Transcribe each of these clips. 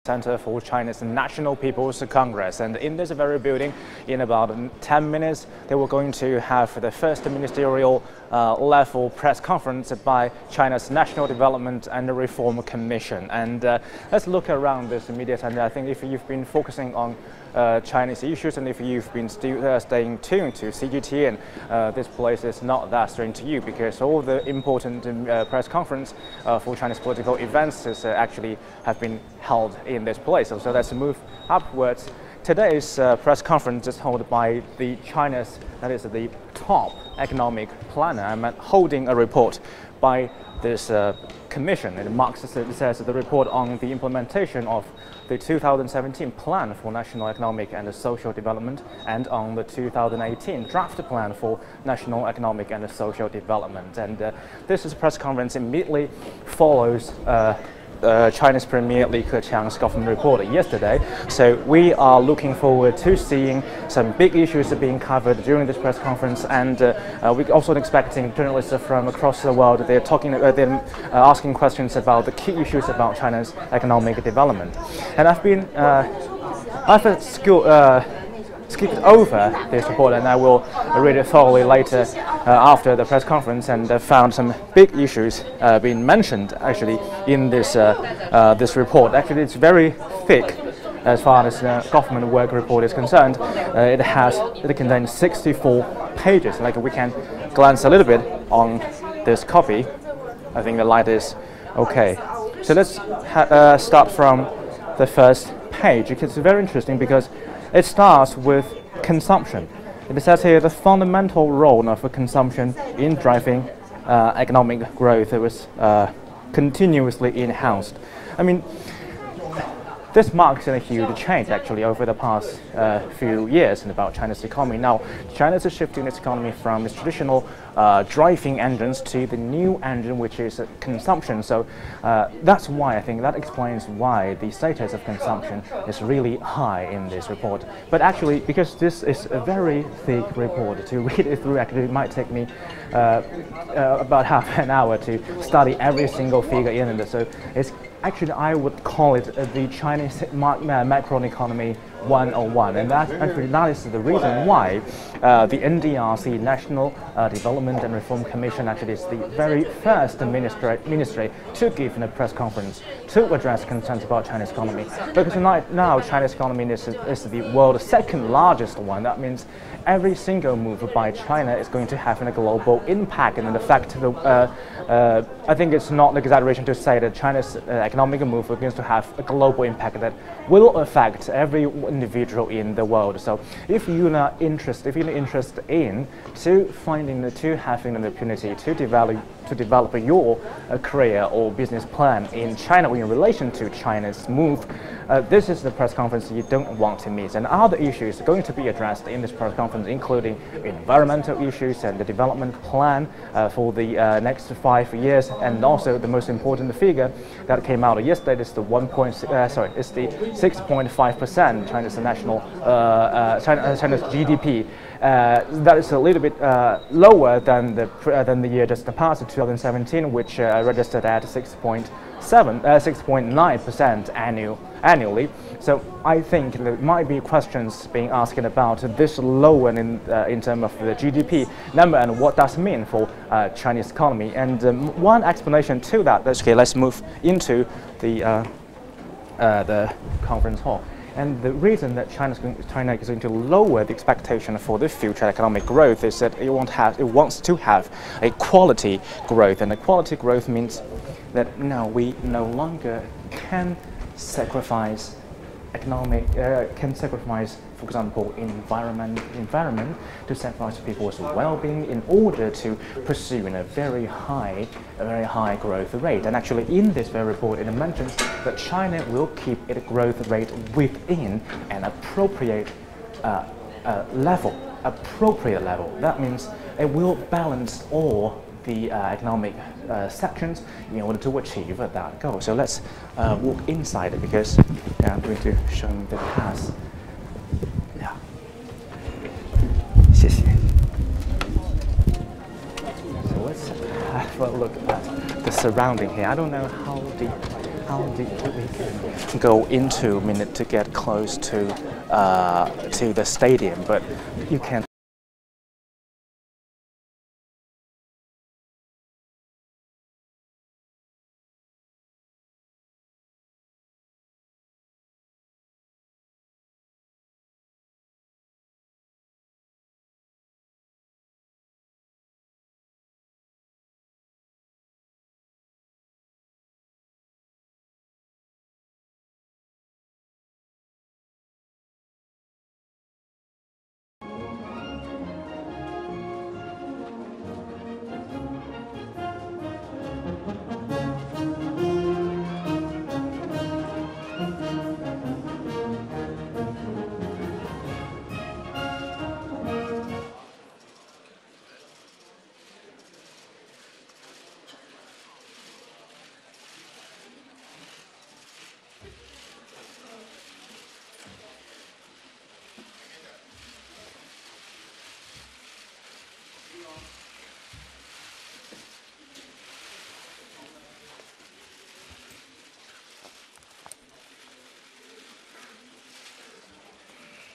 Center for China's National People's Congress, and in this very building, in about 10 minutes, they were going to have the first ministerial level press conference by China's National Development and Reform Commission. And let's look around this media center. I think if you've been focusing on Chinese issues, and if you've been staying tuned to CGTN, this place is not that strange to you, because all the important press conference for Chinese political events is actually have been held in this place. So let's move upwards. Today's press conference is held by the China's, that is the top economic planner, holding a report by this commission. It says the report on the implementation of the 2017 Plan for National Economic and Social Development and on the 2018 Draft Plan for National Economic and Social Development. And this press conference immediately follows China's Premier Li Keqiang's government report yesterday. So we are looking forward to seeing some big issues being covered during this press conference, and we're also expecting journalists from across the world. They're asking questions about the key issues about China's economic development. And I've skipped over this report, and I will read it thoroughly later after the press conference, and found some big issues being mentioned actually in this this report. Actually, it's very thick as far as the government work report is concerned. It contains 64 pages. Like, we can glance a little bit on this copy. I think the light is okay. So let's start from the first page. It's very interesting because it starts with consumption. It says here the fundamental role of consumption in driving economic growth was continuously enhanced. I mean, this marks a huge change actually over the past few years about China's economy. Now, China is shifting its economy from its traditional driving engines to the new engine, which is consumption. So that's why I think that explains why the status of consumption is really high in this report. But actually, because this is a very thick report, to read it through actually it might take me about half an hour to study every single figure in it. So it's actually, I would call it the Chinese macroeconomy 101, and that is the reason why the NDRC, National Development and Reform Commission, actually is the very first ministry to give a press conference to address concerns about China's economy. Because now China's economy is the world's second largest one. That means every single move by China is going to have a global impact, and in fact, I think it's not an exaggeration to say that China's economic move is going to have a global impact that will affect every individual in the world. So if you're interested in having an opportunity to develop your career or business plan in China or in relation to China's move, this is the press conference you don't want to miss. And other issues going to be addressed in this press conference, including environmental issues and the development plan for the next 5 years, and also the most important figure that came out yesterday is the 6.5% China's national China's GDP. That is a little bit lower than the year just passed, 2017, which registered at 6.9% annually. So I think there might be questions being asked about this lower in terms of the GDP number and what does it mean for Chinese economy. And one explanation to that. Okay, let's move into the conference hall. And the reason that China is going to lower the expectation for the future economic growth is that it wants to have a quality growth, and a quality growth means that we no longer can sacrifice for example, environment to sacrifice people's well-being in order to pursue a very high growth rate. And actually, in this very report, it mentions that China will keep its growth rate within an appropriate level. That means it will balance all the economic sections in order to achieve that goal. So let's walk inside, because I'm going to show you the path. Yeah. 谢谢. So let's have a look at the surrounding here. I don't know how how deep we can go into a minute to get close to the stadium, but you can.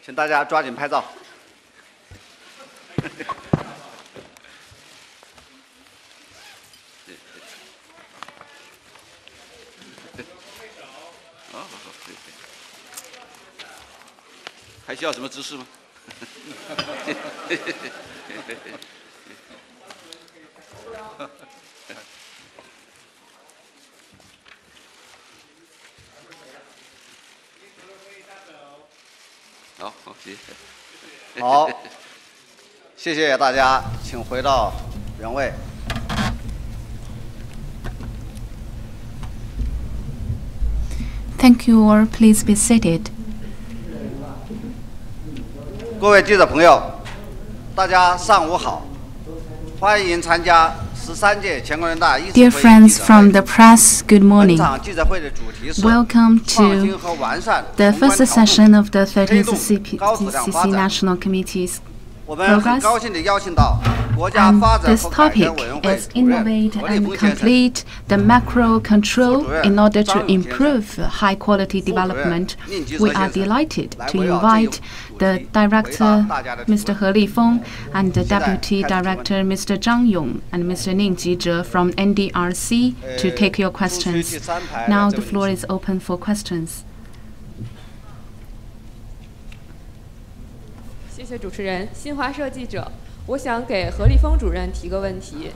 请大家抓紧拍照。还需要什么姿势吗？好，谢谢。好，谢谢大家，请回到原位。Thank you all. Please be seated. 各位记者朋友，大家上午好，欢迎参加13届全国人大议事会议 Dear friends from the press, good 本 morning. 场记者会的主题是 Welcome 创新 to 和完善 the 宏观 first 调控 session of the 13th 推动高质量发 CPTCC 展。 National Committee's 我们很 progress. 高兴地邀请到国家 And 发展 this 和改革 topic 委员会 is 主任 innovate 何立 and 峰先生。 complete the macro control in order to 张勇先生。 improve high quality 副主任 development. 宁吉喆 We 先 are 生 delighted 来 to 围绕这一 invite 主 the 题回答 director, 大家的提 Mr. 问。 He Lifeng, and the 现在 deputy 开始提问。 director, Mr. Zhang Yong, and Mr. Ning Jizhe from NDRC to take your 朱区 questions. 第3排 Now 的 the 这位 floor 女士。 is open for questions. 谢谢主持人，新华社记者，我想给何立峰主任提个问题。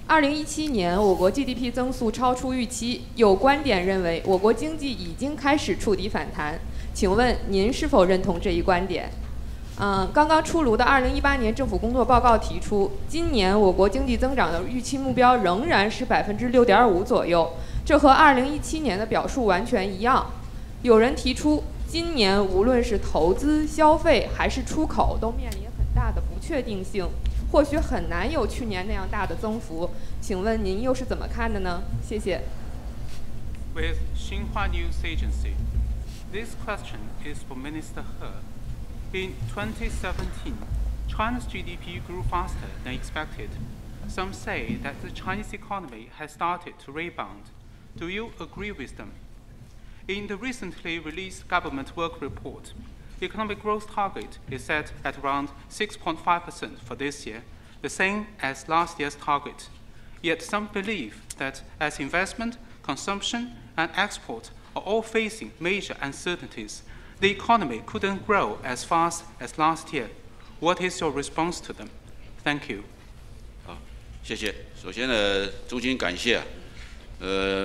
2017年，我国 GDP 增速超出预期，有观点认为我国经济已经开始触底反弹，请问您是否认同这一观点？刚刚出炉的2018年政府工作报告提出，今年我国经济增长的预期目标仍然是6.5%左右，这和2017年的表述完全一样。有人提出，今年无论是投资、消费还是出口，都面临很大的不确定性，或许很难有去年那样大的增幅。请问您又是怎么看的呢？谢谢。 With Xinhua News Agency, this question is for Minister He. In 2017, China's GDP grew faster than expected. Some say that the Chinese economy has started to rebound. Do you agree with them? In the recently released government work report, the economic growth target is set at around 6.5% for this year, the same as last year's target. Yet some believe that as investment, consumption, and export are all facing major uncertainties, the economy couldn't grow as fast as last year. What is your response to them? Thank you. 好，谢谢。首先呢，衷心感谢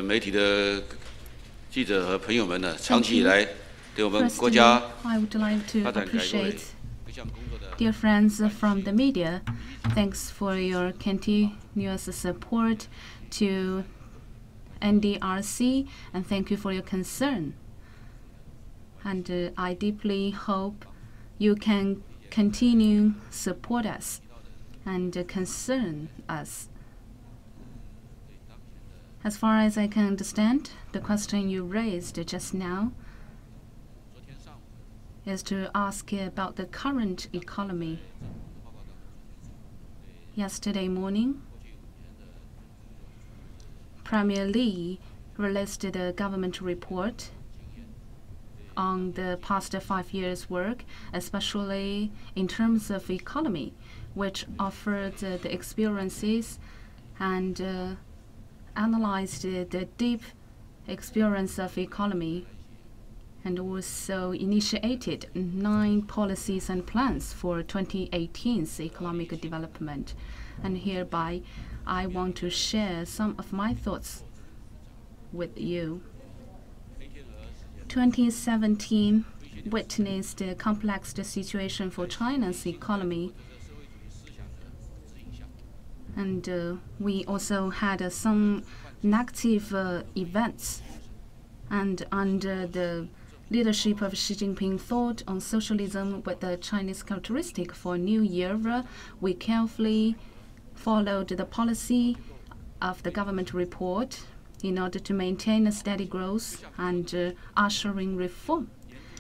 媒体的记者和朋友们呢，长期以来对我们国 Firstly, 家 I would like to 发展改革委 appreciate 各项工作的 dear friends from the media, thanks for your continuous support to NDRC, and thank you for your concern. And I deeply hope you can continue support us and concern us. As far as I can understand, the question you raised just now is to ask about the current economy. Yesterday morning, Premier Li released the government report on the past 5 years' work, especially in terms of economy, which offered the experiences and analyzed the deep experience of economy, and also initiated 9 policies and plans for 2018's economic development. And hereby, I want to share some of my thoughts with you. 2017 witnessed a complex situation for China's economy, and we also had some negative events. And under the leadership of Xi Jinping, thought on socialism with the Chinese characteristic for a new era, we carefully followed the policy of the government report in order to maintain a steady growth and ushering reform,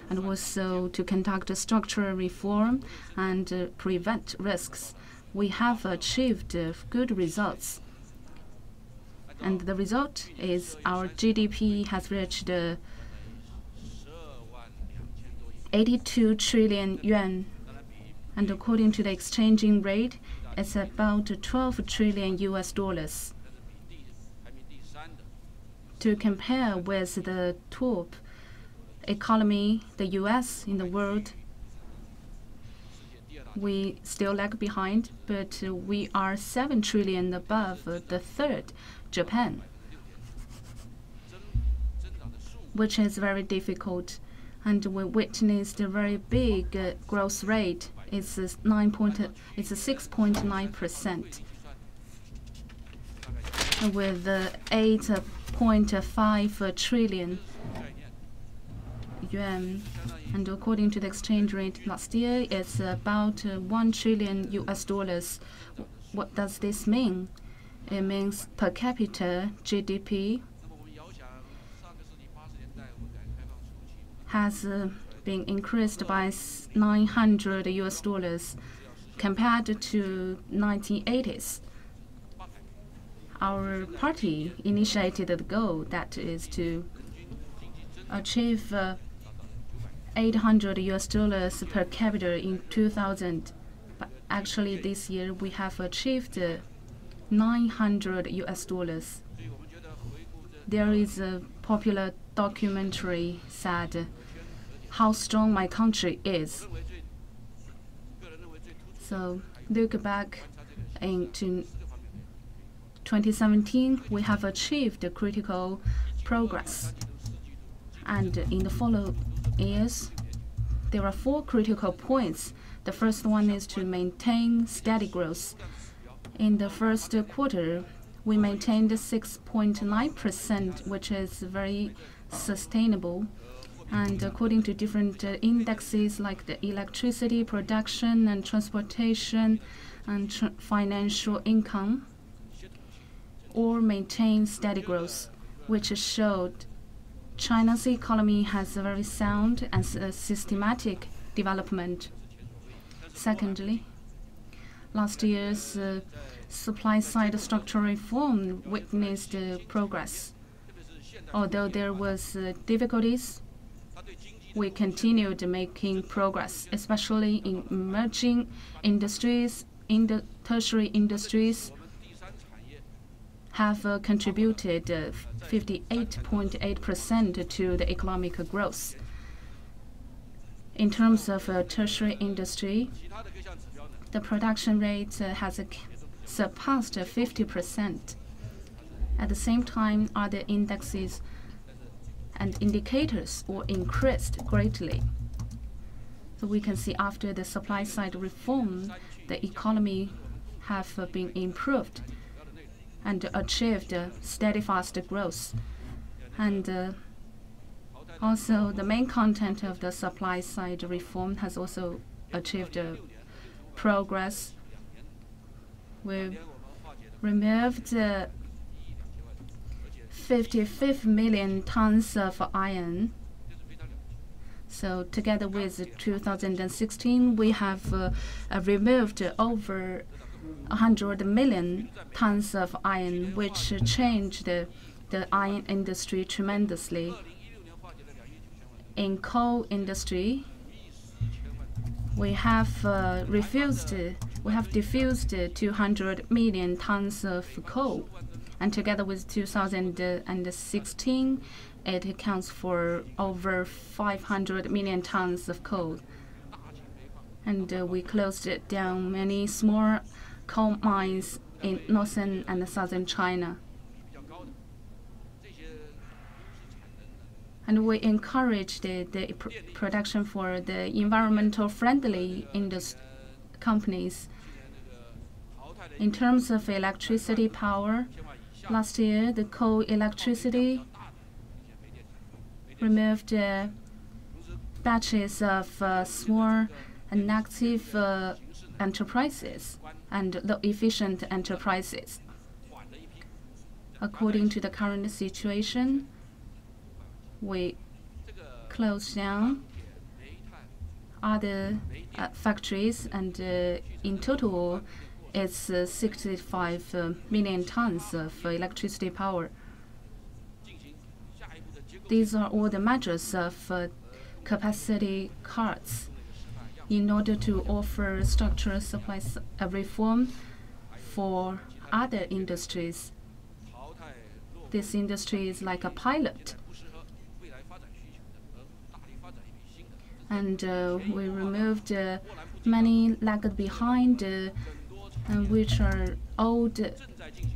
and also to conduct a structural reform and prevent risks. We have achieved good results. And the result is our GDP has reached 82 trillion yuan. And according to the exchanging rate, it's about 12 trillion US dollars. To compare with the top economy, the US in the world, we still lag behind, but we are 7 trillion above the third, Japan, which is very difficult. And we witnessed a very big growth rate. It's 6.9%, with 8.5 trillion yuan. And according to the exchange rate last year, it's about 1 trillion US dollars. What does this mean? It means per capita GDP has been increased by 900 US dollars compared to 1980s. Our party initiated the goal that is to achieve 800 US dollars per capita in 2000. But actually this year we have achieved 900 US dollars. There is a popular documentary said how strong my country is. So look back into 2017, we have achieved critical progress. And in the following years, there are 4 critical points. The first one is to maintain steady growth. In the first quarter, we maintained 6.9%, which is very sustainable. And according to different indexes like the electricity production and transportation and financial income, all maintain steady growth, which showed China's economy has a very sound and systematic development. Secondly, last year's supply-side structural reform witnessed progress. Although there was difficulties, we continued making progress, especially in emerging industries. In the tertiary industries have contributed 58.8% to the economic growth. In terms of tertiary industry, the production rate has surpassed 50%. At the same time, other indexes and indicators all increased greatly. So we can see after the supply side reform, the economy have been improved and achieved steady, fast growth. And also the main content of the supply side reform has also achieved progress. We removed 55 million tons of iron. So together with 2016, we have removed over 100 million tons of iron, which changed the iron industry tremendously. In coal industry, we have diffused 200 million tons of coal, and together with 2016, it accounts for over 500 million tons of coal. And we closed down many small coal mines in northern and southern China. And we encouraged the production for the environmental friendly companies. In terms of electricity power, last year the coal electricity removed batches of small and active enterprises and low-efficient enterprises. According to the current situation, we closed down other factories, and in total, it's 65 million tons of electricity power. These are all the measures of capacity cuts in order to offer structural supply reform for other industries. This industry is like a pilot. And we removed many lagged behind and which are old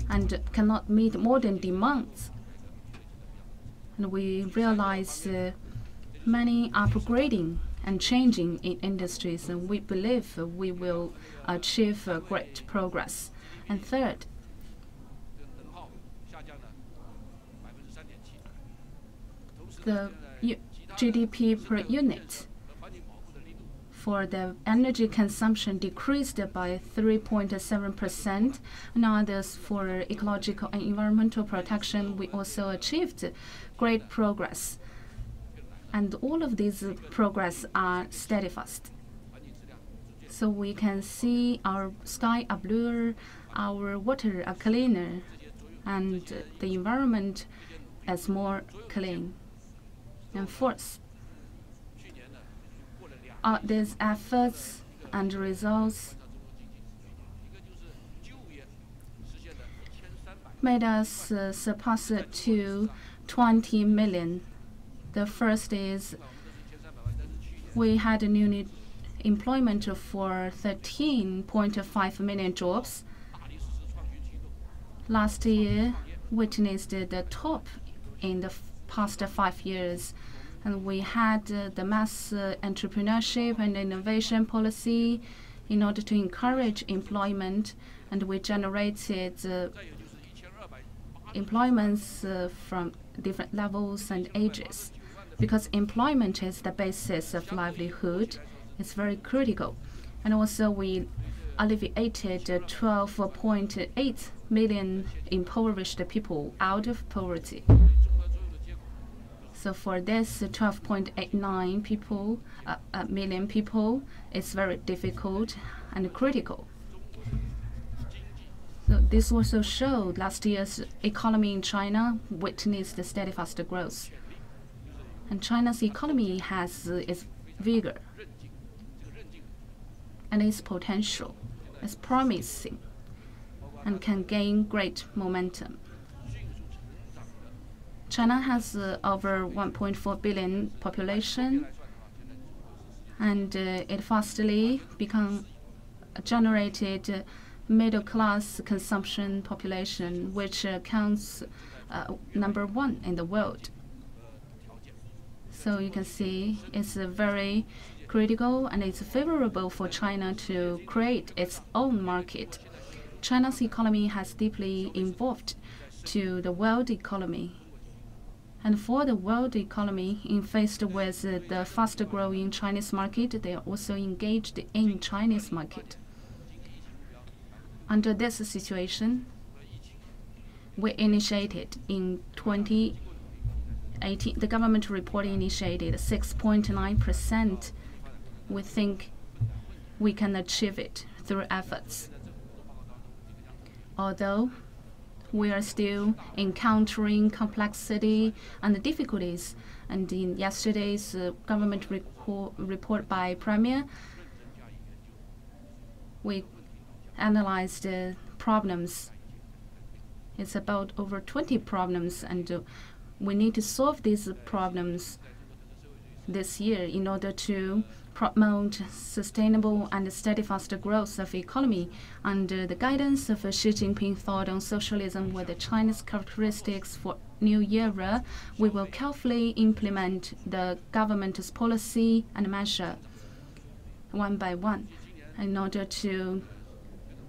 and cannot meet modern demands. And we realized many upgrading and changing in industries, and we believe we will achieve great progress. And third, the GDP per unit for the energy consumption decreased by 3.7%, and others for ecological and environmental protection, we also achieved great progress. And all of these progress are steadfast. So we can see our sky are bluer, our water are cleaner, and the environment is more clean. And fourth, these efforts and results made us surpass to 20 million. The first is we had a new employment for 13.5 million jobs. Last year witnessed the top in the past 5 years. And we had the mass entrepreneurship and innovation policy in order to encourage employment, and we generated employments from different levels and ages. Because employment is the basis of livelihood, it's very critical. And also we alleviated 12.8 million impoverished people out of poverty. So for this 12.89 million people, it's very difficult and critical. So this also showed last year's economy in China witnessed the steadfast growth. And China's economy has its vigor and its potential. It's promising and can gain great momentum. China has over 1.4 billion population, and it fastly generated middle-class consumption population, which counts #1 in the world. So you can see it's very critical, and it's favorable for China to create its own market. China's economy has deeply evolved to the world economy. And for the world economy, in faced with the fast-growing Chinese market, they are also engaged in Chinese market. Under this situation, we initiated in 2018, the government report initiated 6.9%. We think we can achieve it through efforts. Although we are still encountering complexity and difficulties. And in yesterday's government report by Premier, we analyzed problems. It's about over 20 problems, and we need to solve these problems this year in order to promote sustainable and steadfast growth of economy. Under the guidance of Xi Jinping thought on socialism with China's characteristics for new era, we will carefully implement the government's policy and measure one by one in order to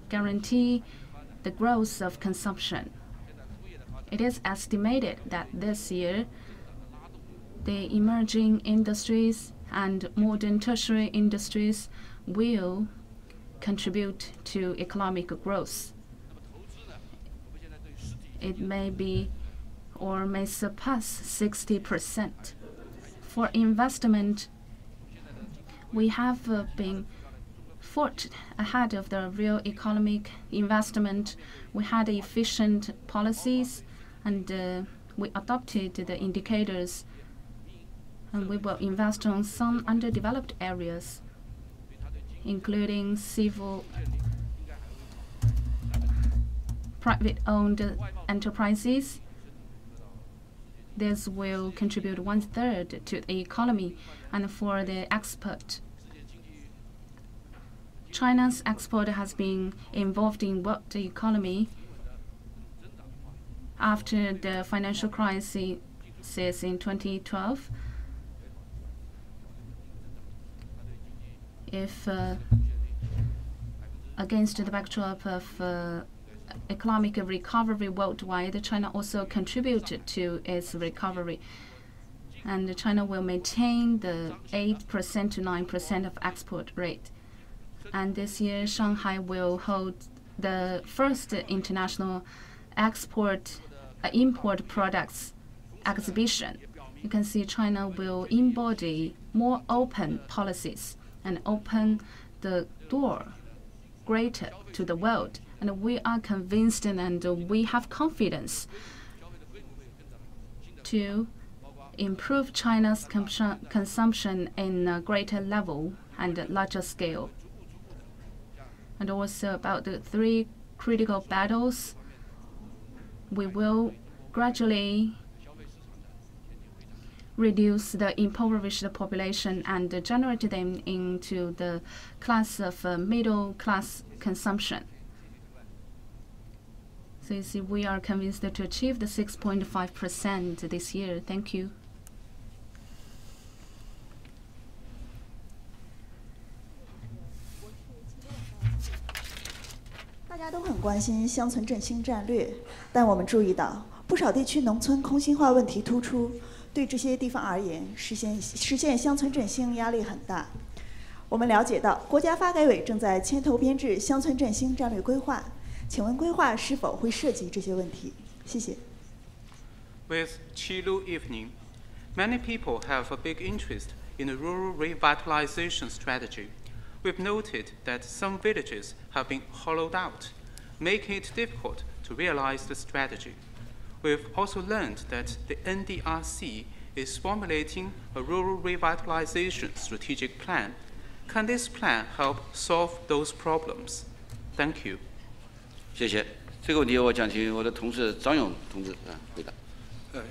guarantee the growth of consumption. It is estimated that this year, the emerging industries and modern tertiary industries will contribute to economic growth. It may be or may surpass 60%. For investment, we have been forged ahead of the real economic investment. We had efficient policies, and we adopted the indicators, and we will invest on some underdeveloped areas, including civil private-owned enterprises. This will contribute 1/3 to the economy. And for the export, China's export has been involved in world economy after the financial crisis in 2012. If against the backdrop of economic recovery worldwide, China also contributed to its recovery. And China will maintain the 8% to 9% of export rate. And this year, Shanghai will hold the first international import products exhibition. You can see China will embody more open policies and open the door greater to the world. And we are convinced and we have confidence to improve China's consumption in a greater level and a larger scale. And also about the 3 critical battles, we will gradually reduce the impoverished population and generate them into the class of middle class consumption. So you see, we are convinced to achieve the 6.5% this year. Thank you.大家都很关心乡村振兴战略，但我们注意到，不少地区农村空心化问题突出，对这些地方而言，实现乡村振兴压力很大。我们了解到，国家发改委正在牵头编制乡村振兴战略规划，请问规划是否会涉及这些问题？谢谢。With Qilu evening, many people have a big interest in the rural revitalization strategy. We've noted that some villages have been hollowed out, making it difficult to realize the strategy. We've also learned that the NDRC is formulating a rural revitalization strategic plan. Can this plan help solve those problems? Thank you. 谢谢。这个问题我想请我的同事张勇同志回答。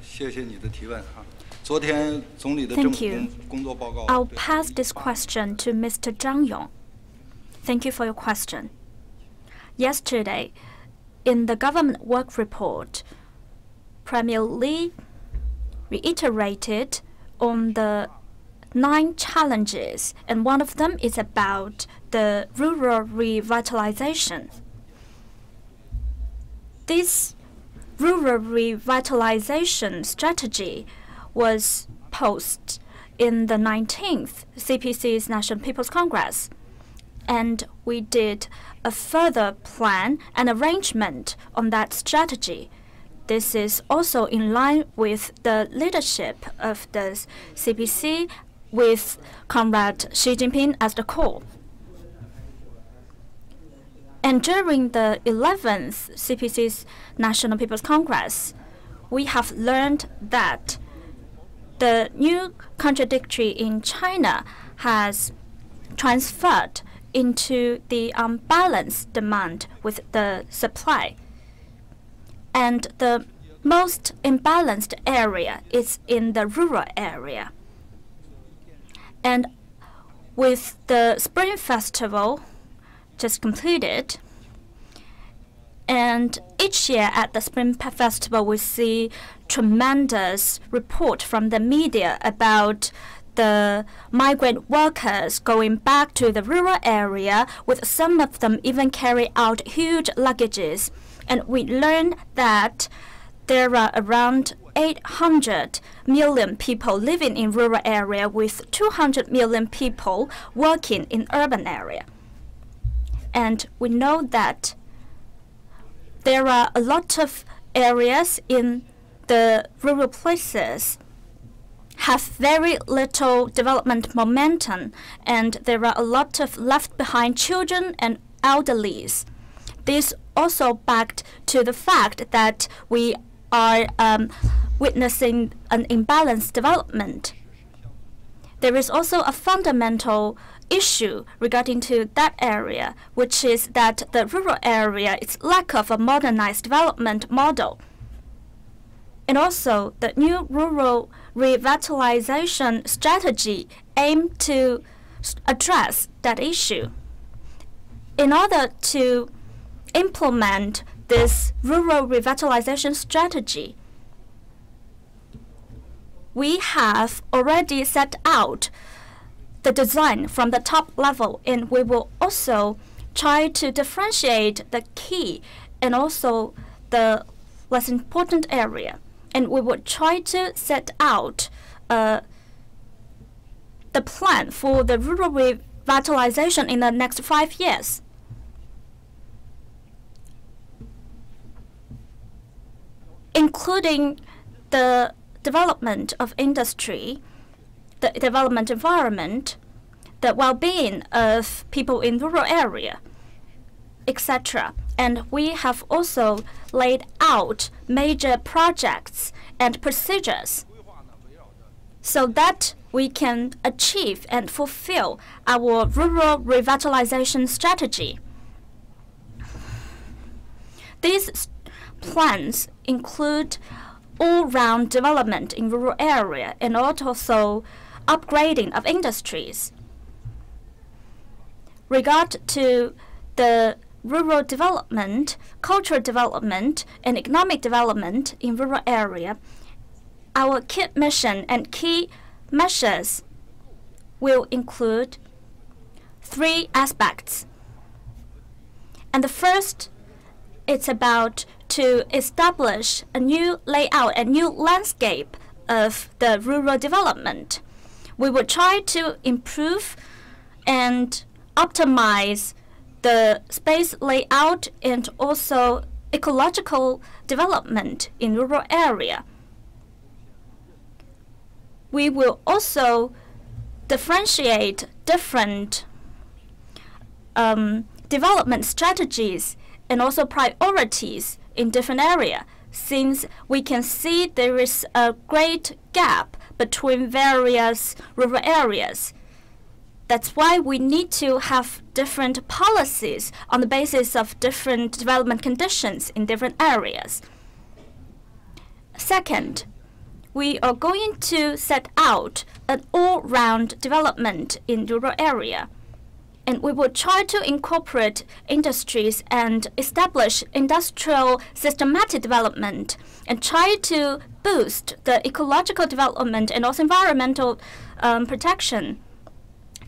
谢谢你的提问哈。昨天总理的政府工作报告。I'll pass this question to Mr. Zhang Yong. Thank you for your question. Yesterday, in the government work report, Premier Li reiterated on the 9 challenges, and one of them is about the rural revitalization. This rural revitalization strategy was posted in the 19th CPC's National People's Congress, and we did a further plan and arrangement on that strategy. This is also in line with the leadership of the CPC with Comrade Xi Jinping as the core. And during the 11th CPC's National People's Congress, we have learned that the new contradictory in China has transferred into the unbalanced demand with the supply. And the most imbalanced area is in the rural area. And with the Spring Festival just completed, and each year at the Spring Festival we see tremendous report from the media about the migrant workers going back to the rural area, with some of them even carry out huge luggages. And we learned that there are around 800 million people living in rural area with 200 million people working in urban area. And we know that there are a lot of areas in the rural places have very little development momentum, and there are a lot of left behind children and elderlies. This also backed to the fact that we are witnessing an imbalanced development. There is also a fundamental issue regarding to that area, which is that the rural area is lack of a modernized development model. And also, the new rural revitalization strategy aimed to address that issue. In order to implement this rural revitalization strategy, we have already set out the design from the top level, and we will also try to differentiate the key and also the less important area. And we will try to set out the plan for the rural revitalization in the next 5 years. Including the development of industry, the development environment, the well-being of people in rural area, etc. And we have also laid out major projects and procedures so that we can achieve and fulfill our rural revitalization strategy. These plans include all-round development in rural area and also upgrading of industries. Regard to the rural development, cultural development, and economic development in rural area, our key mission and key measures will include 3 aspects. And the first, it's about to establish a new layout, a new landscape of the rural development. We will try to improve and optimize the space layout and also ecological development in rural area. We will also differentiate different development strategies and also priorities in different areas, since we can see there is a great gap between various rural areas. That's why we need to have different policies on the basis of different development conditions in different areas. Second, we are going to set out an all-round development in rural area. And we will try to incorporate industries and establish industrial systematic development and try to boost the ecological development and also environmental protection.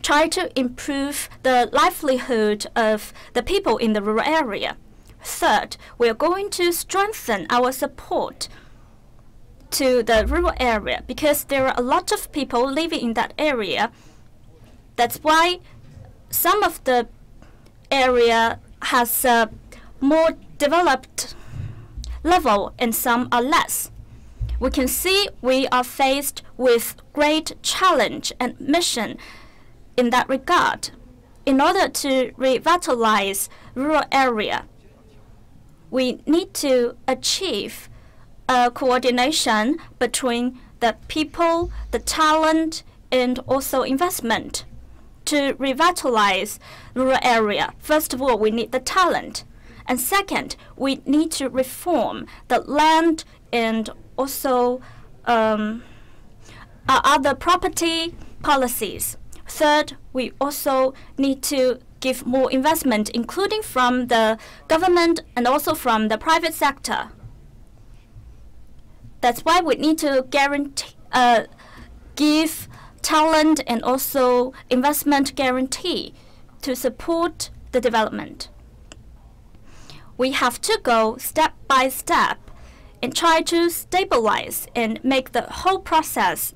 Try to improve the livelihood of the people in the rural area. Third, we are going to strengthen our support to the rural area because there are a lot of people living in that area. That's why some of the area has a more developed level and some are less. We can see we are faced with great challenge and mission in that regard. In order to revitalize rural area. We need to achieve a coordination between the people, the talent, and also investment to revitalize rural area. First of all, we need the talent. And second, we need to reform the land and also other property policies. Third, we also need to give more investment, including from the government and also from the private sector. That's why we need to guarantee, give talent and also investment guarantee to support the development. We have to go step by step and try to stabilize and make the whole process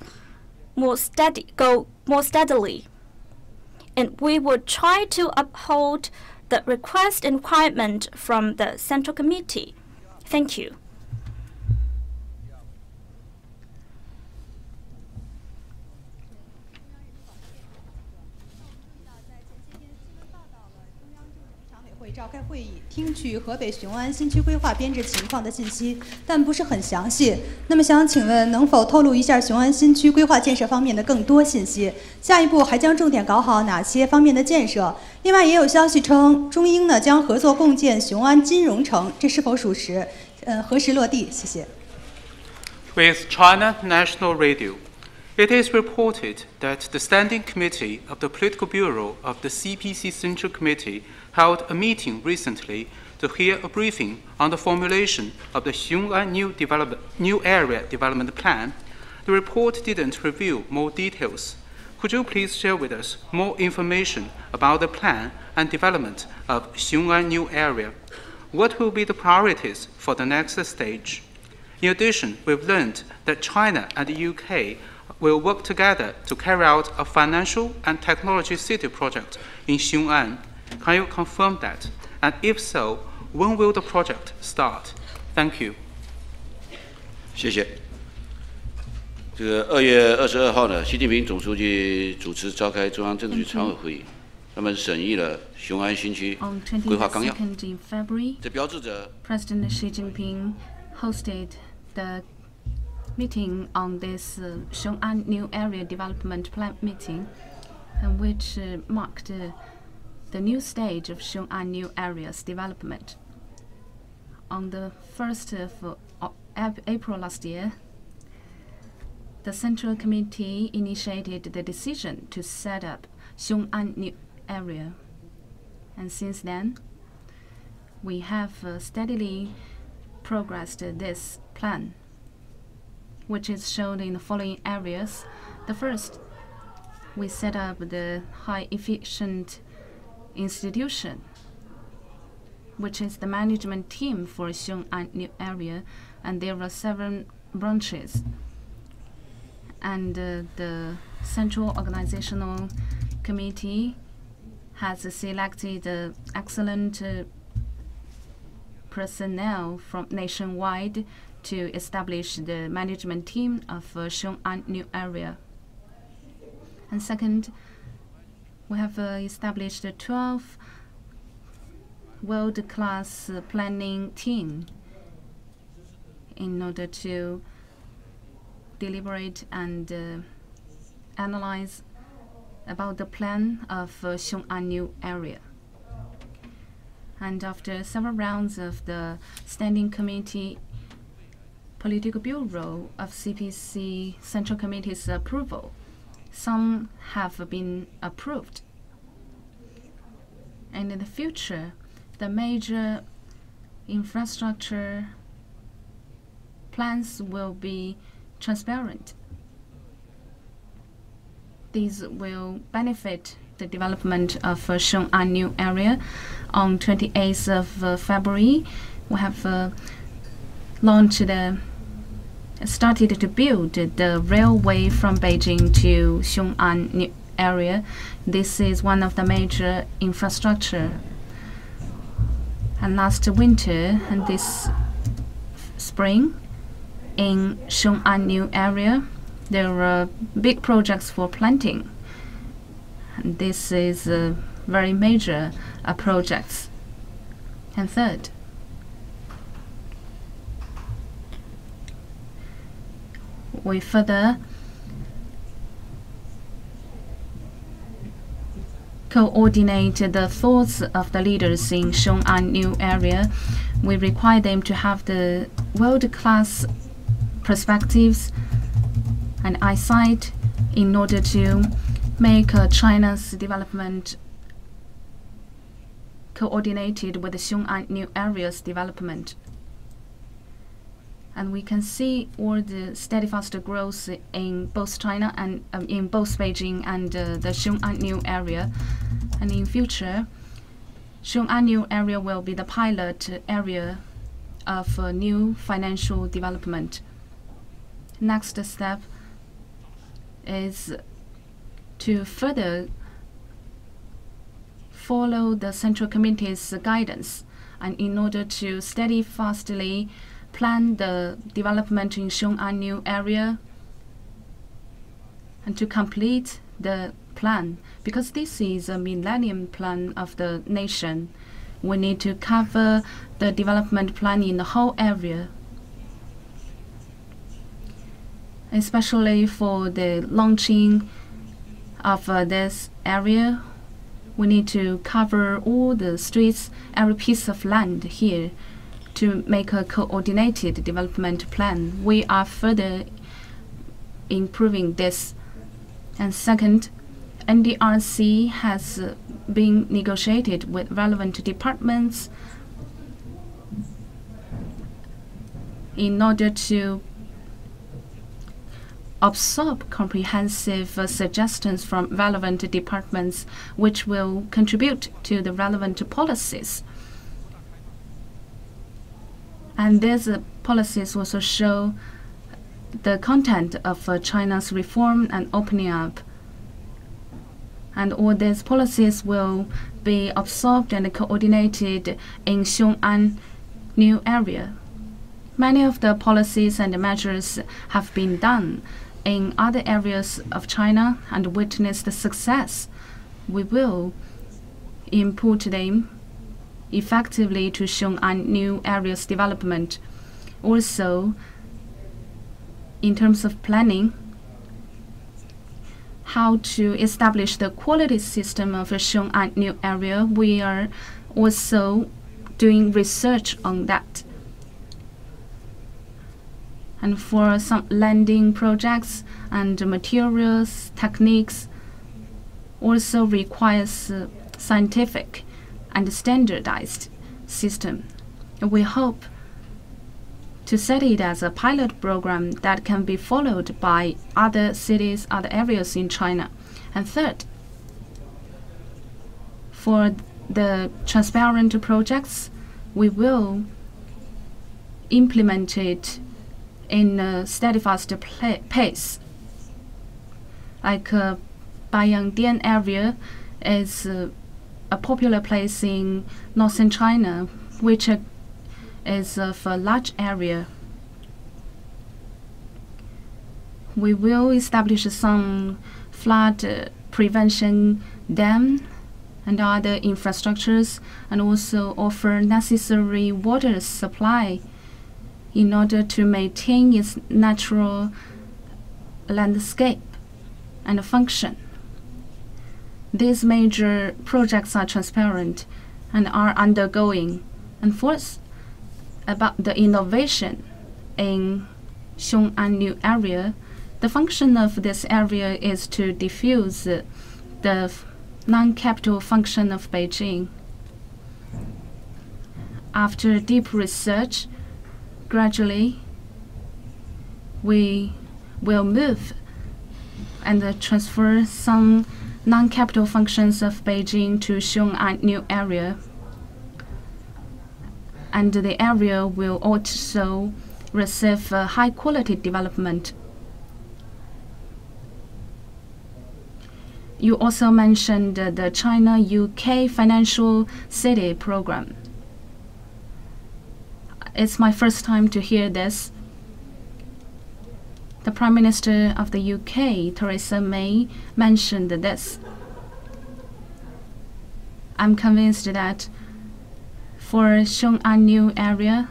go more steadily. And we will try to uphold the request and requirement from the Central Committee. Thank you.会召开会议，听取河北雄安新区规划编制情况的信息，但不是很详细。那么想请问，能否透露一下雄安新区规划建设方面的更多信息？下一步还将重点搞好哪些方面的建设？另外，也有消息称中英呢将合作共建雄安金融城，这是否属实？何时落地？谢谢。With China National Radio, it is reported that the Standing Committee of the Political Bureau of the CPC Central Committee held a meeting recently to hear a briefing on the formulation of the Xiong'an New Area Development Plan. The report didn't reveal more details. Could you please share with us more information about the plan and development of Xiong'an New Area? What will be the priorities for the next stage? In addition, we've learned that China and the UK will work together to carry out a financial and technology city project in Xiong'an. Can you confirm that? And if so, when will the project start? Thank you. 谢谢。这个2月22号呢，习近平总书记主持召开中央政治局常委会议，他们审议了雄安新区规划纲要。这标志着 President Xi Jinping hosted the meeting on this Xiong'an New Area Development Plan meeting, and which marked the new stage of Xiong'an New Area's development. On the 1st of April last year, the Central Committee initiated the decision to set up Xiong'an New Area. And since then, we have steadily progressed this plan, which is shown in the following areas. The first, we set up the high-efficient institution, which is the management team for Xiong'an New Area, and there are 7 branches. And the Central Organizational Committee has selected excellent personnel from nationwide to establish the management team of Xiong'an New Area. And second, we have established a 12 world-class planning team in order to deliberate and analyze about the plan of Xiong'an New Area. And after several rounds of the Standing Committee Political Bureau of CPC Central Committee's approval, some have been approved. And in the future, the major infrastructure plans will be transparent. These will benefit the development of Xiong'an New Area. On 28th of February, we have started to build the railway from Beijing to Xiong'an New Area. This is one of the major infrastructure. And last winter and this spring, in Xiong'an New Area, there were big projects for planting. And this is very major projects. And third, we further coordinate the thoughts of the leaders in Xiong'an New Area. We require them to have the world-class perspectives and eyesight in order to make China's development coordinated with the Xiong'an New Area's development. And we can see all the steadfast growth in both China and in both Beijing and the Xiong'an New Area. And in future, Xiong'an New Area will be the pilot area of new financial development. Next step is to further follow the Central Committee's guidance, and in order to steadfastly plan the development in Xiong'an New Area and to complete the plan, because this is a millennium plan of the nation. We need to cover the development plan in the whole area, especially for the launching of this area. We need to cover all the streets, every piece of land here to make a coordinated development plan. We are further improving this. And second, NDRC has been negotiated with relevant departments in order to absorb comprehensive suggestions from relevant departments, which will contribute to the relevant policies. And these policies also show the content of China's reform and opening up. And all these policies will be absorbed and coordinated in Xiong'an New Area. Many of the policies and measures have been done in other areas of China and witnessed success. We will input them effectively to Xiong'an New Area's development. Also, in terms of planning, how to establish the quality system of Xiong'an New Area, we are also doing research on that. And for some landing projects and materials, techniques also requires scientific and standardized system. We hope to set it as a pilot program that can be followed by other cities, other areas in China. And third, for the transparent projects, we will implement it in a steadfast pace. Like Baiyangdian area is a popular place in northern China, which is of a large area. We will establish some flood prevention dam and other infrastructures, and also offer necessary water supply in order to maintain its natural landscape and function. These major projects are transparent and are undergoing. And fourth, about the innovation in Xiong'an New Area, the function of this area is to diffuse the non-capital function of Beijing. After deep research, gradually we will move and transfer some non-capital functions of Beijing to Xiong'an New Area. And the area will also receive high-quality development. You also mentioned the China-UK Financial City program. It's my first time to hear this. The Prime Minister of the UK, Theresa May, mentioned this. I'm convinced that For Xiong'an area,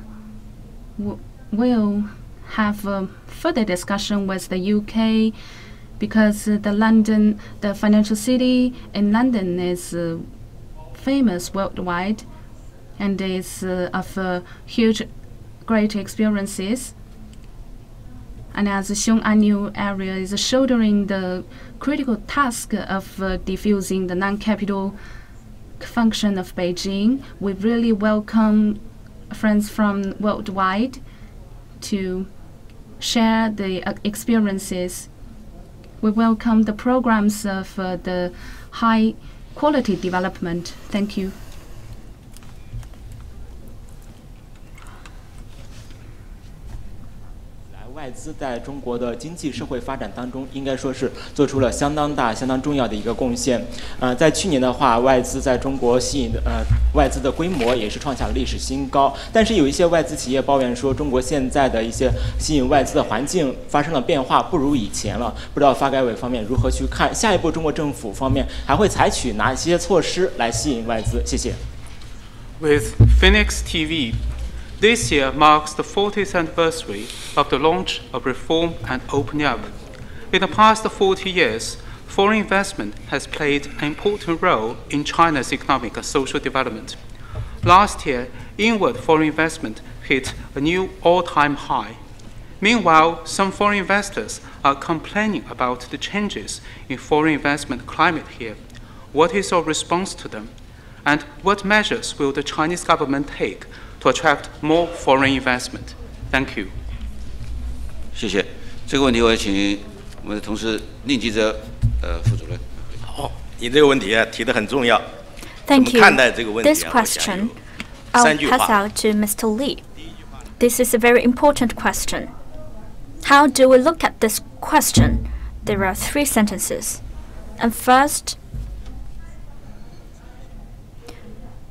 we'll have a further discussion with the UK because the financial city in London is famous worldwide and is of huge, great experiences. And as the Xiong'an area is shouldering the critical task of diffusing the non-capital function of Beijing, we really welcome friends from worldwide to share the experiences. We welcome the programs of the high quality development. Thank you. 外资在中国的经济社会发展当中，应该说是做出了相当大、相当重要的一个贡献。在去年的话，外资在中国吸引的外资的规模也是创下了历史新高。但是有一些外资企业抱怨说，中国现在的一些吸引外资的环境发生了变化，不如以前了。不知道发改委方面如何去看？下一步中国政府方面还会采取哪些措施来吸引外资？谢谢。With Phoenix TV. This year marks the 40th anniversary of the launch of reform and opening up. In the past 40 years, foreign investment has played an important role in China's economic and social development. Last year, inward foreign investment hit a new all-time high. Meanwhile, some foreign investors are complaining about the changes in foreign investment climate here. What is your response to them? And what measures will the Chinese government take to attract more foreign investment? Thank you. 谢谢。这个问题我请我们的同事宁吉喆副主任。好，你这个问题提得很重要。Thank you. 看待这个问题 This question I'll pass out to Mr. Li. This is a very important question. How do we look at this question? There are 3 sentences. And first,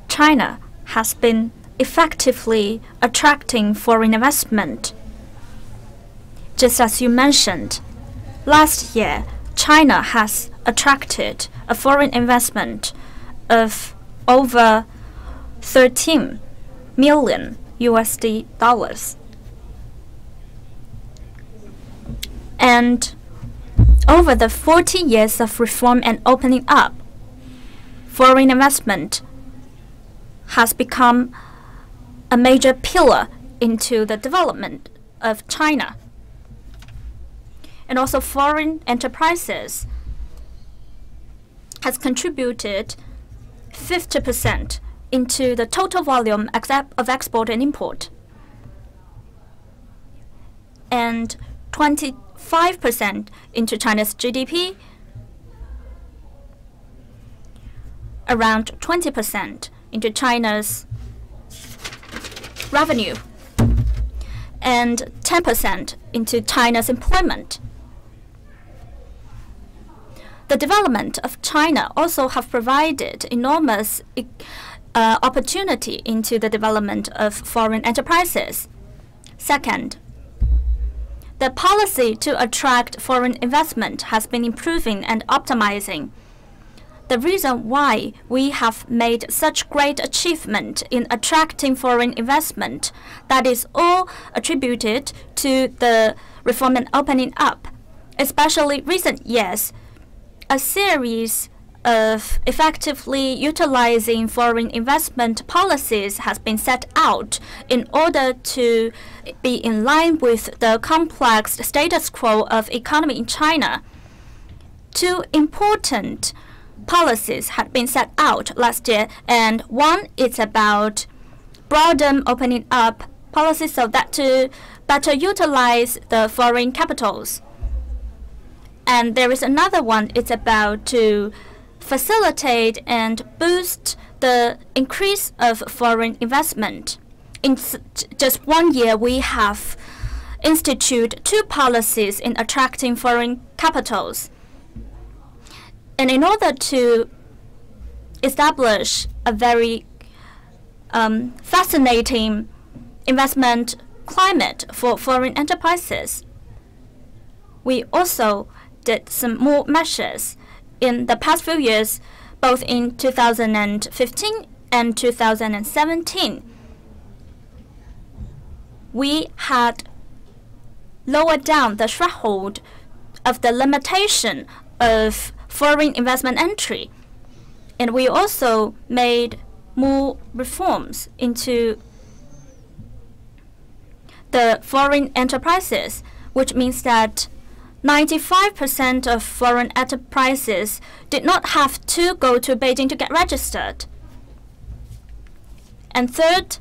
China has been effectively attracting foreign investment. Just as you mentioned, last year, China has attracted a foreign investment of over $13 million. And over the 40 years of reform and opening up, foreign investment has become a major pillar into the development of China. And also foreign enterprises has contributed 50% into the total volume of export and import, and 25% into China's GDP, around 20% into China's revenue, and 10% into China's employment. The development of China also have provided enormous opportunity into the development of foreign enterprises. Second, the policy to attract foreign investment has been improving and optimizing. The reason why we have made such great achievement in attracting foreign investment, that is all attributed to the reform and opening up. Especially recent years, a series of effectively utilizing foreign investment policies has been set out in order to be in line with the complex status quo of economy in China. 2 important policies had been set out last year, and one is about broaden opening up policies so that to better utilize the foreign capitals. And there is another one, it's about to facilitate and boost the increase of foreign investment. In just 1 year, we have instituted 2 policies in attracting foreign capitals. And in order to establish a very fascinating investment climate for foreign enterprises, we also did some more measures in the past few years, both in 2015 and 2017, we had lowered down the threshold of the limitation of foreign investment entry. And we also made more reforms into the foreign enterprises, which means that 95% of foreign enterprises did not have to go to Beijing to get registered. And third,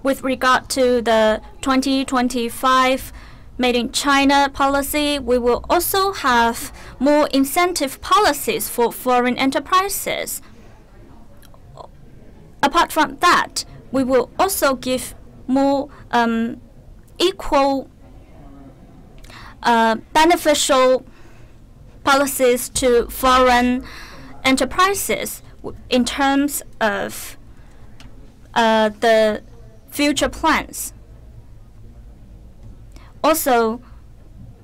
with regard to the 2025 Made in China policy, we will also have more incentive policies for foreign enterprises. Apart from that, we will also give more equal beneficial policies to foreign enterprises in terms of the future plans. Also,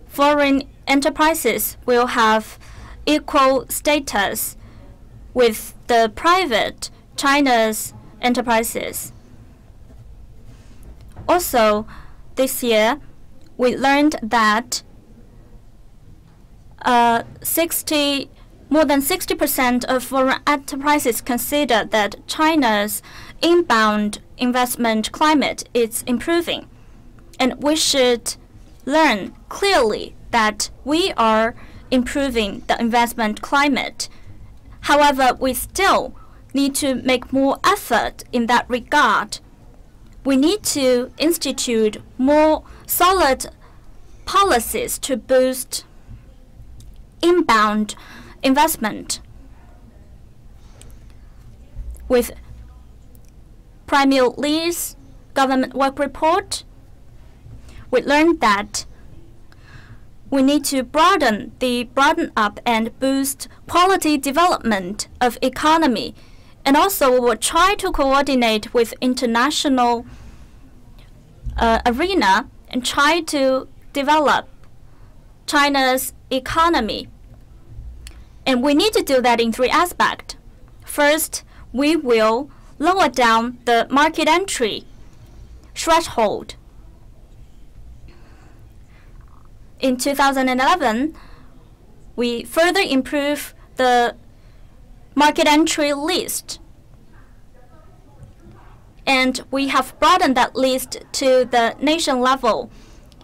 foreign enterprises will have equal status with the private China's enterprises. Also, this year, we learned that more than 60% of foreign enterprises consider that China's inbound investment climate is improving. And we should learn clearly that we are improving the investment climate. However, we still need to make more effort in that regard. We need to institute more solid policies to boost inbound investment. With Premier Lee's government work report, we learned that we need to broaden up and boost quality development of economy, and also we will try to coordinate with international arena and try to develop China's economy. And we need to do that in three aspects. First, we will lower down the market entry threshold. In 2011, we further improved the market entry list. And we have broadened that list to the nation level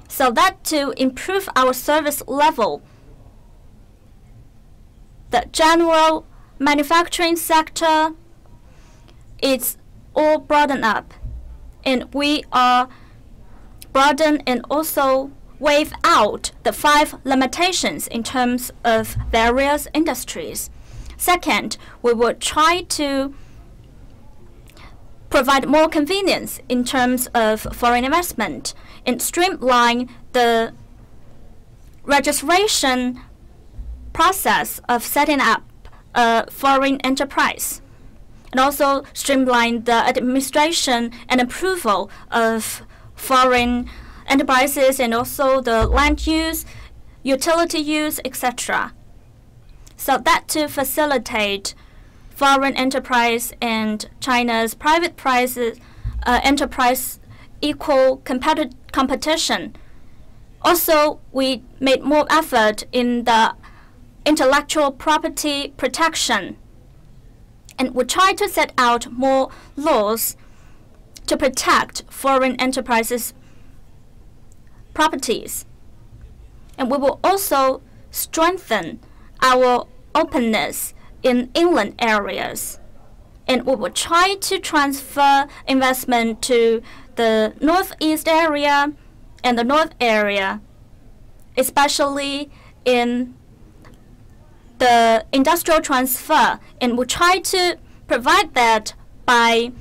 so that to improve our service level, the general manufacturing sector, it's all broadened up. And we are broadened and also waive out the 5 limitations in terms of various industries. Second, we will try to provide more convenience in terms of foreign investment and streamline the registration process of setting up a foreign enterprise, and also streamline the administration and approval of foreign enterprises and also the land use, utility use, etc. So that to facilitate foreign enterprise and China's private enterprise equal competition. Also, we made more effort in the intellectual property protection, and we try to set out more laws to protect foreign enterprises' properties. And we will also strengthen our openness in inland areas. And we will try to transfer investment to the northeast area and the north area, especially in the industrial transfer. And we'll try to provide that by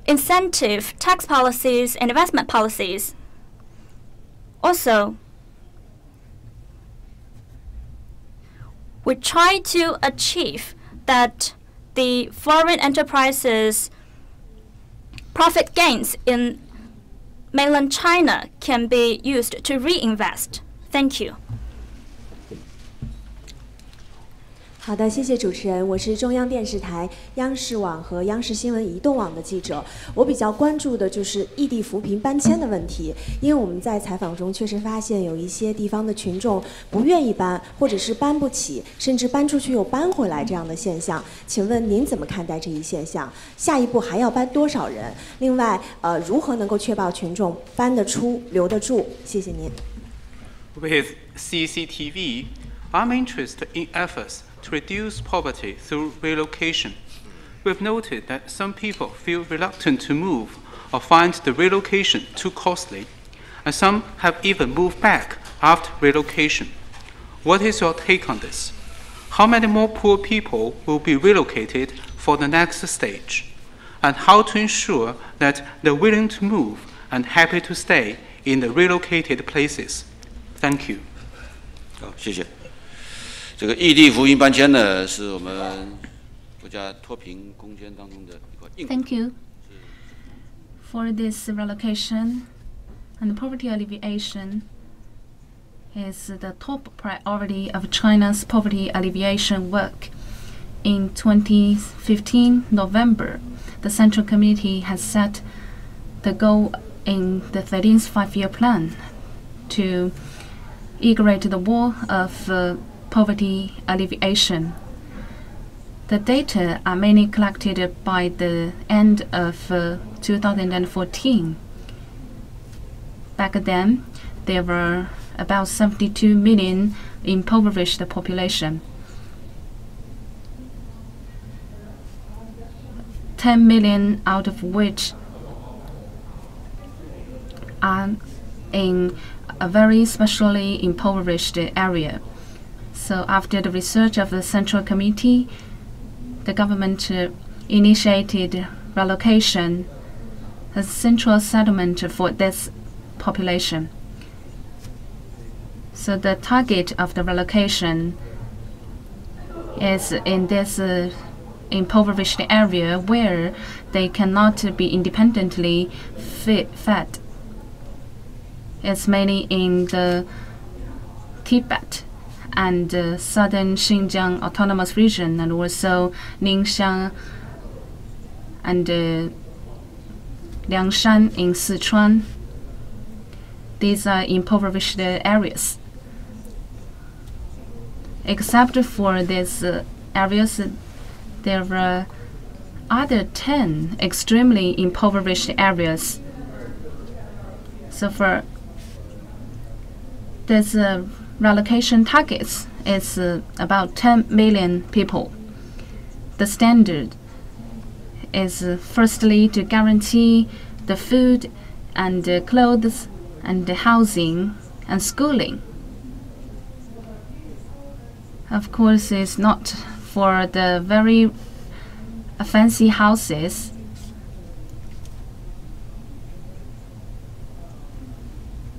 incentive tax policies and investment policies. Also, we try to achieve that the foreign enterprises' profit gains in mainland China can be used to reinvest. Thank you. 好的，谢谢主持人，我是中央电视台央视网和央视新闻移动网的记者。我比较关注的就是异地扶贫搬迁的问题，因为我们在采访中确实发现有一些地方的群众不愿意搬，或者是搬不起，甚至搬出去又搬回来这样的现象。请问您怎么看待这一现象？下一步还要搬多少人？另外，如何能够确保群众搬得出、留得住？谢谢您。With CCTV, I'm interested in efforts to reduce poverty through relocation. We've noted that some people feel reluctant to move or find the relocation too costly, and some have even moved back after relocation. What is your take on this? How many more poor people will be relocated for the next stage? And how to ensure that they're willing to move and happy to stay in the relocated places? Thank you. 好，谢谢。这个异地扶贫搬迁呢，是我们国家脱贫攻坚当中的一块硬块。 Thank you for this relocation and poverty alleviation is the top priority of China's poverty alleviation work. In 2015 November, the Central Committee has set the goal in the 13th five-year plan to integrate the wall of poverty alleviation. The data are mainly collected by the end of 2014. Back then, there were about 72 million impoverished population. 10 million out of which are in a very specially impoverished area. So after the research of the Central Committee, the government initiated relocation as central settlement for this population. So the target of the relocation is in this impoverished area where they cannot be independently fed. It's mainly in the Tibet and southern Xinjiang Autonomous Region, and also Ningxiang and Liangshan in Sichuan. These are impoverished areas. Except for these areas, there are other 10 extremely impoverished areas. So for this relocation targets is about 10 million people. The standard is firstly to guarantee the food and clothes and housing and schooling. Of course, it's not for the very fancy houses.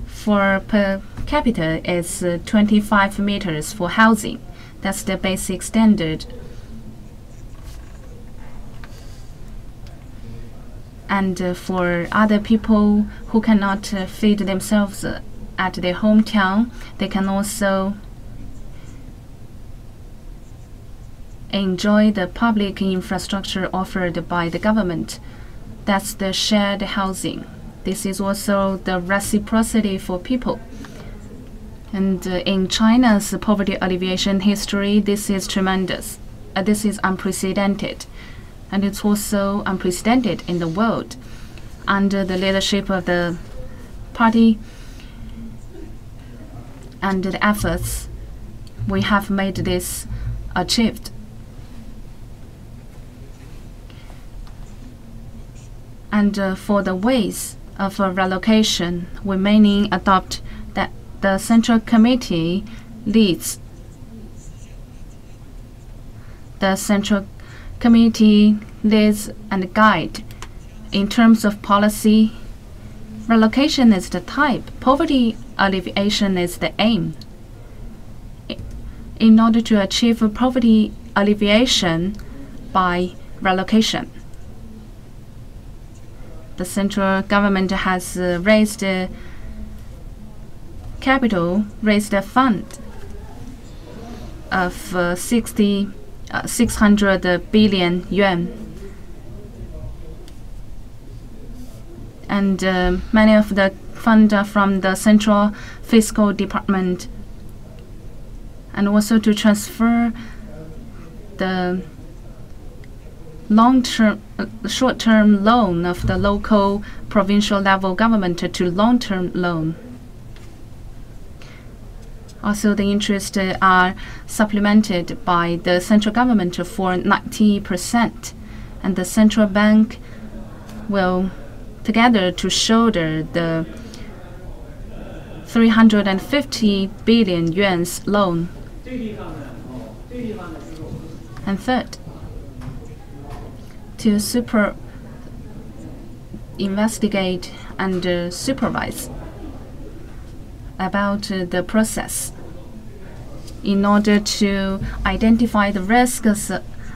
For per capita, it's 25 meters for housing. That's the basic standard. And for other people who cannot feed themselves at their hometown, they can also enjoy the public infrastructure offered by the government. That's the shared housing. This is also the reciprocity for people. And in China's poverty alleviation history, this is tremendous. This is unprecedented. And it's also unprecedented in the world. Under the leadership of the party and the efforts, we have made this achieved. And for the ways of relocation, we mainly adopt that the Central Committee leads. The Central Committee leads and guide. In terms of policy, relocation is the type, poverty alleviation is the aim. In order to achieve poverty alleviation by relocation, the central government has raised capital, raised a fund of 60 600 billion yuan. And many of the funds are from the Central Fiscal Department, and also to transfer the long-term, short-term loan of the local provincial level government to long-term loan. Also, the interests are supplemented by the central government for 90%, and the central bank will together to shoulder the 350 billion yuan loan. And third, to investigate and supervise about the process in order to identify the risks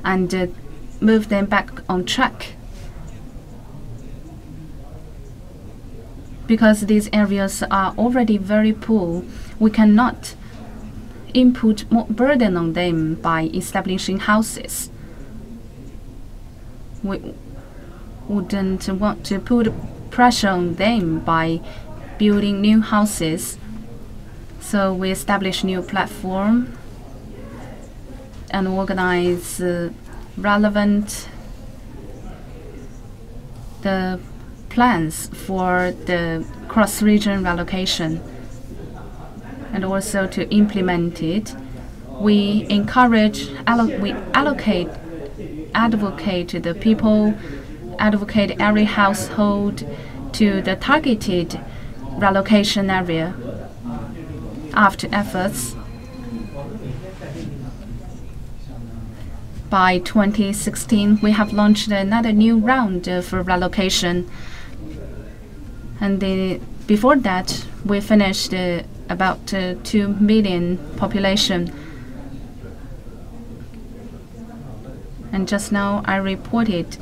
and move them back on track. Because these areas are already very poor, we cannot input more burden on them by establishing houses. We wouldn't want to put pressure on them by building new houses. So we establish new platform and organize relevant the plans for the cross-region relocation, and also to implement it. We encourage, we advocate the people, advocate every household to the targeted relocation area. After efforts, by 2016, we have launched another new round of relocation. And before that, we finished about 2 million population. And just now I reported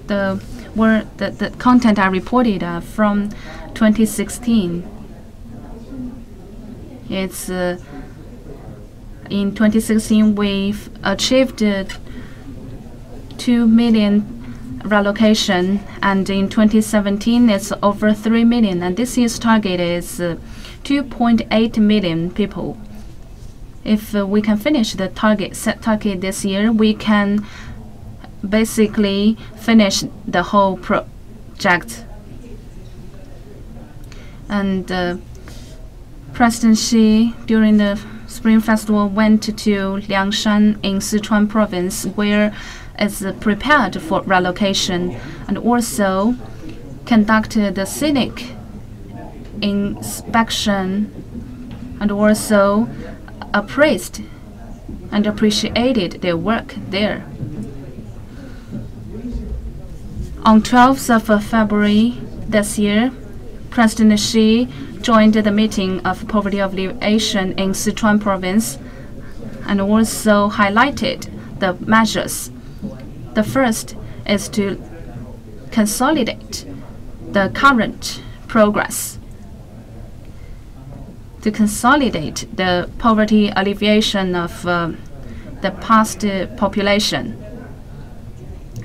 the content I reported from 2016. It's in 2016 we've achieved 2 million relocation, and in 2017 it's over 3 million, and this year's target is 2.8 million people. If we can finish the set target this year, we can basically finish the whole project. And President Xi during the Spring Festival went to Liangshan in Sichuan province, where is prepared for relocation, and also conducted the scenic inspection, and also appraised and appreciated their work there. On 12th of February this year, President Xi joined the meeting of poverty alleviation in Sichuan province and also highlighted the measures. The first is to consolidate the current progress, to consolidate the poverty alleviation of the past population,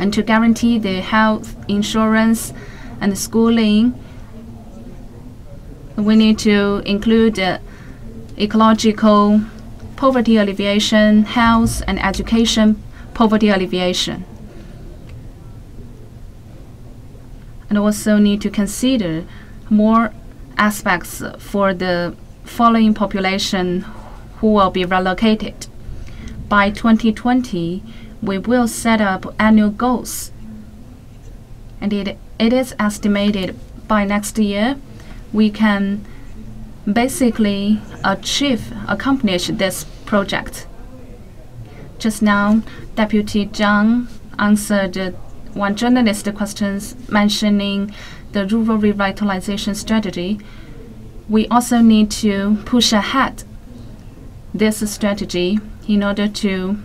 and to guarantee the health insurance and schooling. We need to include ecological poverty alleviation, health and education poverty alleviation. And also need to consider more aspects for the following population who will be relocated. By 2020, we will set up annual goals, and it is estimated by next year we can basically accomplish this project. Just now, Deputy Zhang answered one journalist questions mentioning the rural revitalization strategy. We also need to push ahead this strategy in order to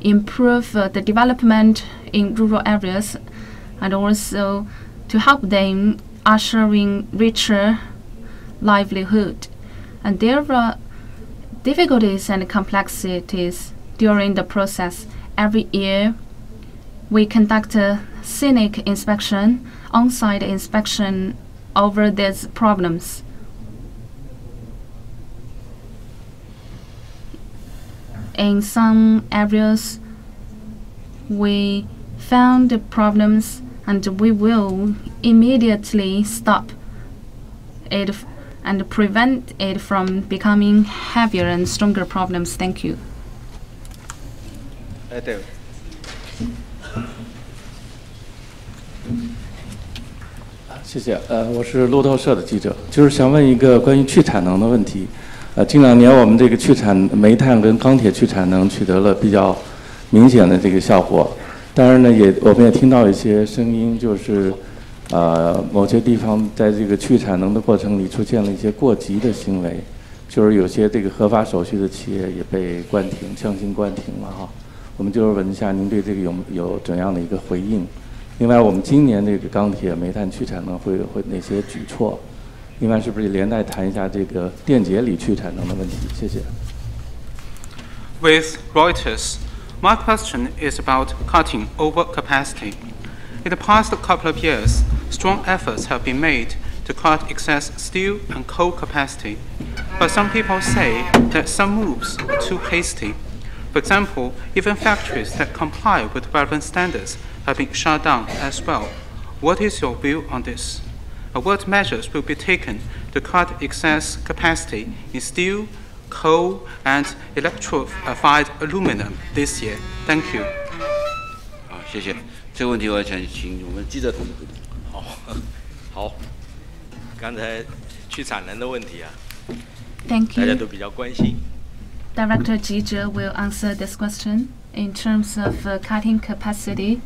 improve the development in rural areas, and also to help them ushering richer livelihood. And there are difficulties and complexities during the process. Every year, we conduct a scenic inspection, on-site inspection over these problems. In some areas, we found the problems and we will immediately stop it and prevent it from becoming heavier and stronger problems. Thank you. 对。谢谢。我是路透社的记者，就是想问一个关于去产能的问题。近2年我们这个去产煤炭跟钢铁去产能取得了比较明显的这个效果。当然呢，我们也听到一些声音，就是某些地方在这个去产能的过程里出现了一些过急的行为，就是有些这个合法手续的企业也被关停，强行关停了哈。我们就是问一下您对这个有怎样的一个回应？另外，我们今年这个钢铁、煤炭去产能会哪些举措？另外，是不是连带谈一下这个电解锂去产能的问题？谢谢。With Reuters, my question is about cutting overcapacity. In the past couple of years, strong efforts have been made to cut excess steel and coal capacity, but some people say that some moves are too hasty. For example, even factories that comply with relevant standards have been shut down as well. What is your view on this? What measures will be taken to cut excess capacity in steel, coal, and electrified aluminum this year? Thank you. 好，谢谢。这个问题我想请我们记者同志回答。好，刚才去产能的问题啊， Thank you. 大家都比较关心。Director Zhizhe will answer this question in terms of cutting capacity.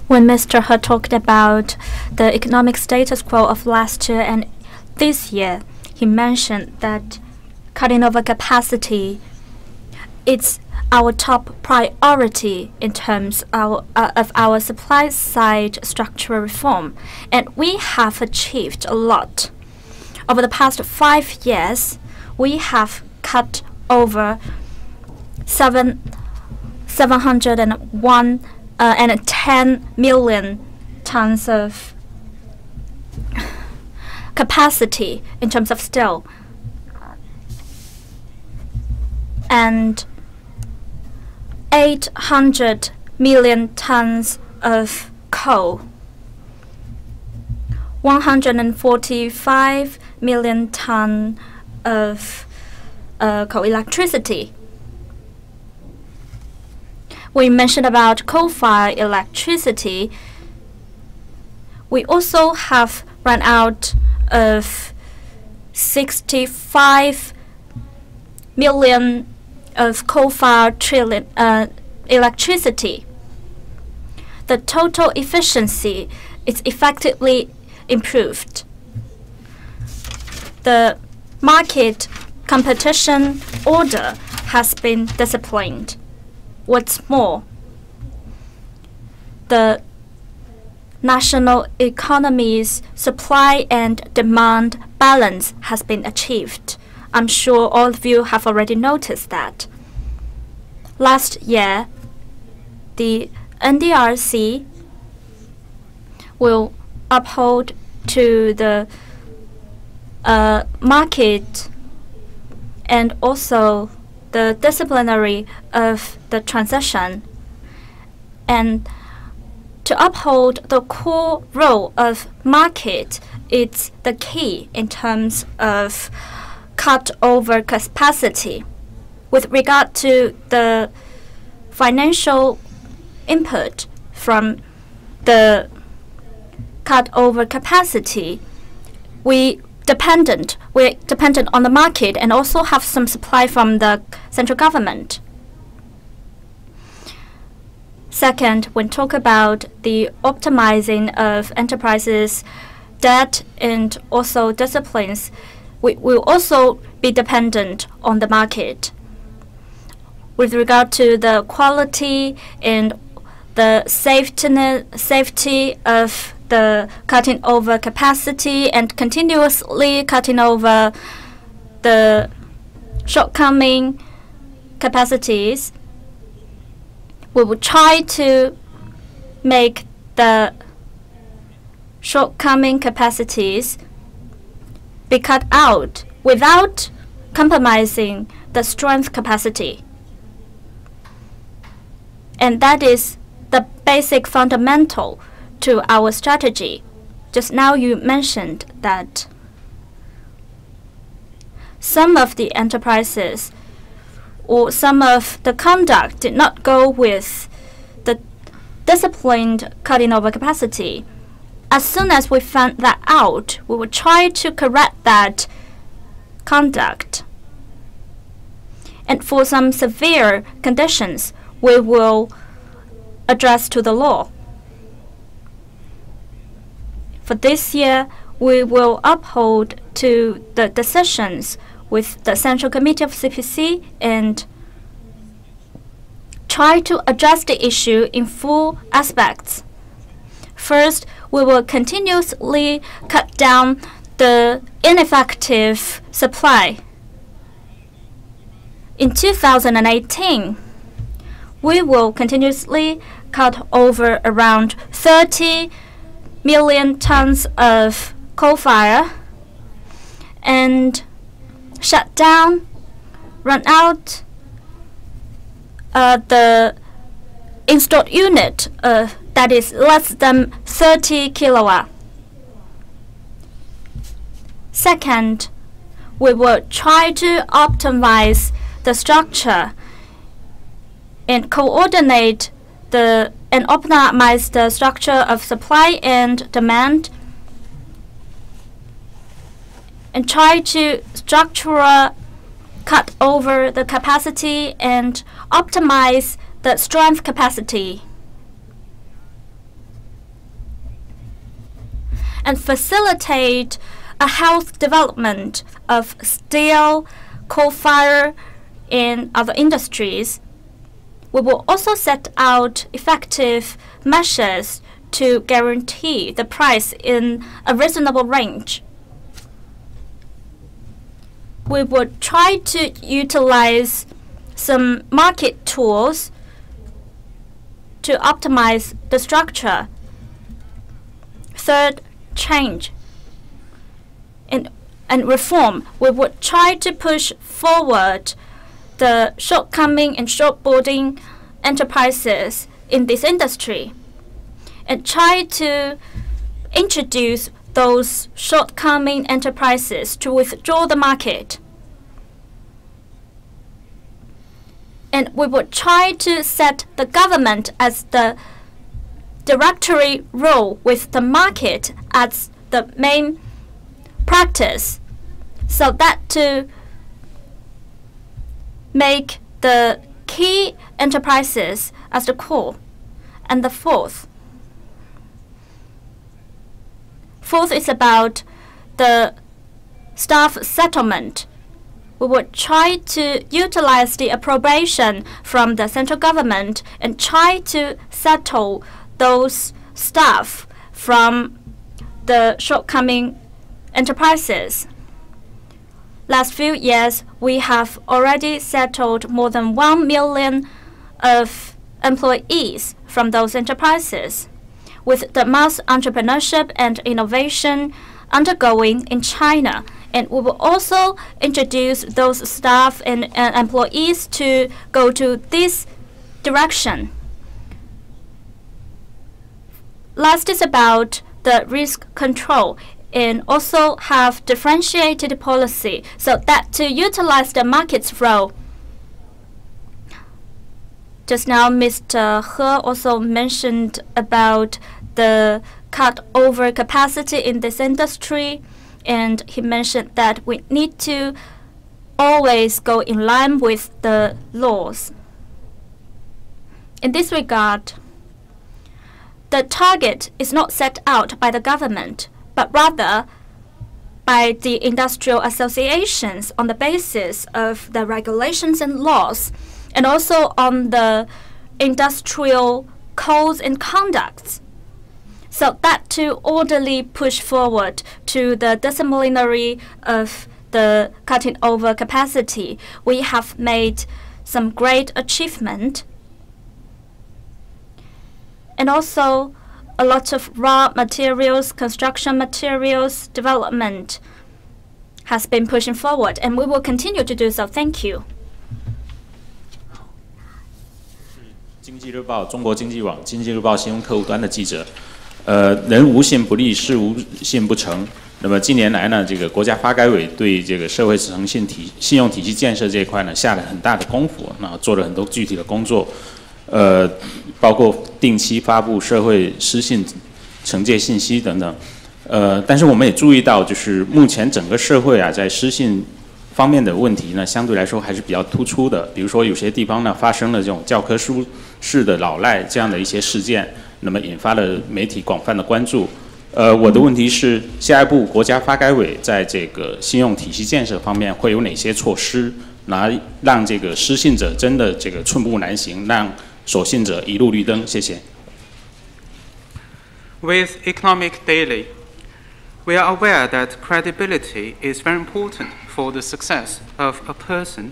When Mr. He talked about the economic status quo of last year and this year, he mentioned that cutting overcapacity is our top priority in terms of our supply side structural reform, and we have achieved a lot. Over the past 5 years, we have cut over 710 million tons of capacity in terms of steel, and 800 million tons of coal, 145 million tons of coal electricity. We mentioned about coal-fired electricity. We also have run out of 65 million of coal-fired electricity. The total efficiency is effectively improved. The market competition order has been disciplined. What's more, the national economy's supply and demand balance has been achieved. I'm sure all of you have already noticed that. Last year, the NDRC will uphold to the market and also the disciplinary of the transition, and to uphold the core role of market, it's the key in terms of cut over capacity. With regard to the financial input from the cut over capacity, we're dependent on the market and also have some supply from the central government. Second, when talk about the optimizing of enterprises' debt and also disciplines, we will also be dependent on the market. With regard to the quality and the safety of the cutting over capacity and continuously cutting over the shortcoming capacities, we will try to make the shortcoming capacities be cut out without compromising the strength capacity. And that is the basic fundamental to our strategy. Just now you mentioned that some of the enterprises or some of the conduct did not go with the disciplined cutting over capacity. As soon as we found that out, we will try to correct that conduct. And for some severe conditions, we will address to the law. For this year, we will uphold to the decisions with the Central Committee of CPC and try to address the issue in 4 aspects. First, we will continuously cut down the ineffective supply. In 2018, we will continuously cut over around 30 million tons of coal fire and shut down, run out the installed unit that is less than 30 kilowatt. Second, we will try to optimize the structure and coordinate and optimize the structure of supply and demand, and try to structural cut over the capacity and optimize the strength capacity, and facilitate a health development of steel, coal fire, and other industries. We will also set out effective measures to guarantee the price in a reasonable range. We will try to utilize some market tools to optimize the structure. Third, change and reform. We would try to push forward the shortcoming and shortboarding enterprises in this industry and try to introduce those shortcoming enterprises to withdraw the market. And we would try to set the government as the directory role with the market as the main practice, so that to make the key enterprises as the core. And the fourth is about the staff settlement. We would try to utilize the appropriation from the central government and try to settle those staff from the shortcoming enterprises. Last few years, we have already settled more than 1 million of employees from those enterprises, with the mass entrepreneurship and innovation undergoing in China. And we will also introduce those staff and employees to go to this direction. Last is about the risk control, and also have differentiated policy so that to utilize the market's role. Just now, Mr. He also mentioned about the cut over capacity in this industry, and he mentioned that we need to always go in line with the laws. In this regard, the target is not set out by the government, but rather by the industrial associations on the basis of the regulations and laws, and also on the industrial codes and conducts. So that to orderly push forward to the disciplinary of the cutting over capacity, we have made some great achievement. And also a lot of raw materials, construction materials development has been pushing forward, and we will continue to do so. Thank you. 经济日报、中国经济网、经济日报新闻客户端的记者，人无信不立，事无信不成。那么近年来呢，这个国家发改委对这个社会诚信信用体系建设这一块呢，下了很大的功夫，那做了很多具体的工作，包括定期发布社会失信惩戒信息等等。但是我们也注意到，就是目前整个社会啊，在失信方面的问题呢，相对来说还是比较突出的。比如说有些地方呢，发生了这种教科书式的老赖这样的一些事件，那么引发了媒体广泛的关注。我的问题是，下一步国家发改委在这个信用体系建设方面会有哪些措施，来让这个失信者真的这个寸步难行，让守信者一路绿灯？谢谢。With Economic Daily, we are aware that credibility is very important for the success of a person,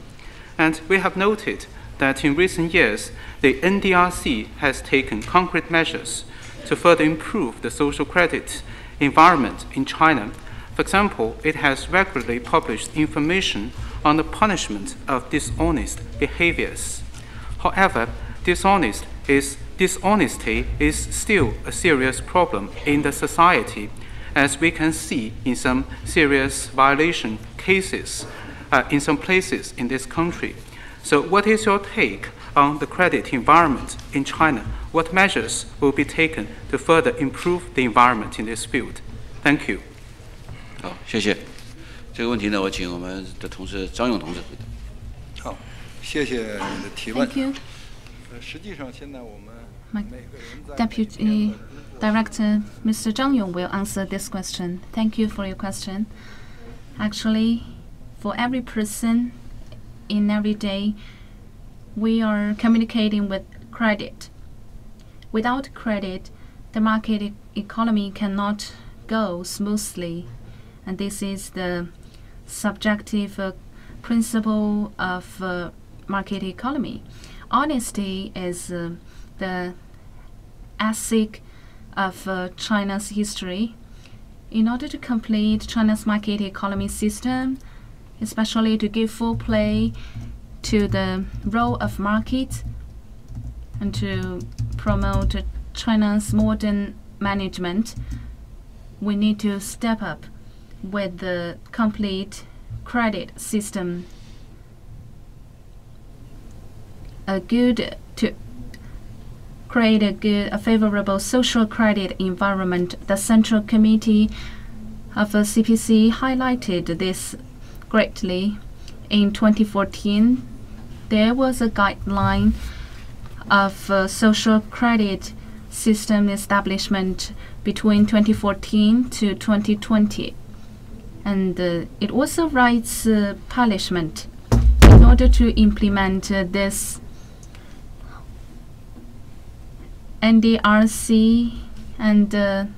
and we have noted that in recent years, the NDRC has taken concrete measures to further improve the social credit environment in China. For example, it has regularly published information on the punishment of dishonest behaviors. However, dishonesty is still a serious problem in the society, as we can see in some serious violation cases in some places in this country. So what is your take on the credit environment in China? What measures will be taken to further improve the environment in this field? Thank you. 好，谢谢。这个问题呢，我请我们的同事张勇同志回答。好，谢谢你的提问。Thank you. 实际上，现在我们 My Deputy Director, Mr. Zhang Yong, will answer this question. Thank you for your question. Actually, for every person in every day, we are communicating with credit. Without credit, the market economy cannot go smoothly. And this is the subjective principle of market economy. Honesty is the ethic of China's history. In order to complete China's market economy system, especially to give full play to the role of market and to promote China's modern management, we need to step up with the complete credit system. To create a favorable social credit environment, the Central Committee of CPC highlighted this greatly. In 2014, there was a guideline of social credit system establishment between 2014 to 2020. And it also writes punishment. In order to implement this, NDRC and the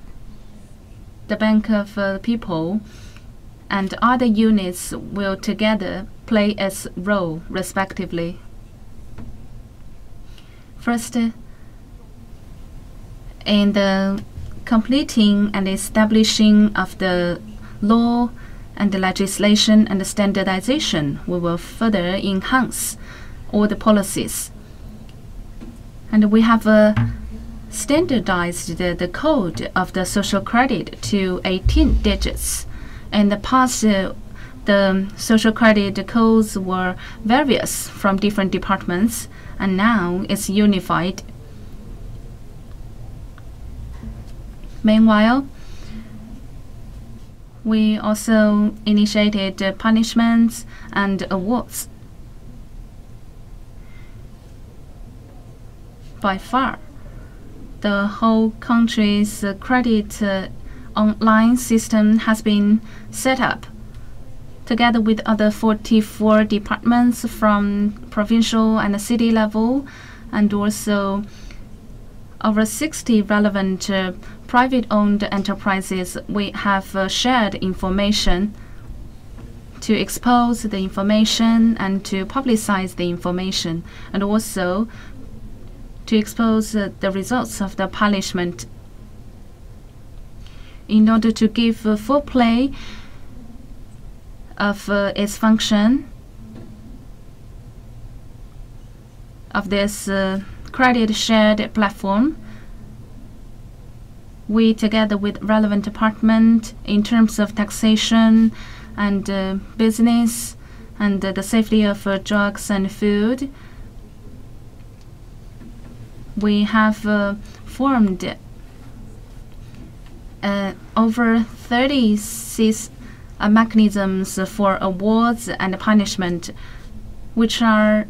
Bank of People and other units will together play its role respectively. First, in the completing and establishing of the law and the legislation and the standardization, we will further enhance all the policies. And we have standardized the code of the social credit to 18 digits. In the past, the social credit codes were various from different departments, and now it's unified. Meanwhile, we also initiated punishments and awards. By far, the whole country's credit online system has been set up together with other 44 departments from provincial and city level, and also over 60 relevant private-owned enterprises, we have shared information to expose the information and to publicize the information, and also to expose the results of the punishment in order to give full play of its function of this credit shared platform. We, together with relevant department in terms of taxation and business and the safety of drugs and food, we have formed over 36 mechanisms for awards and punishment, which are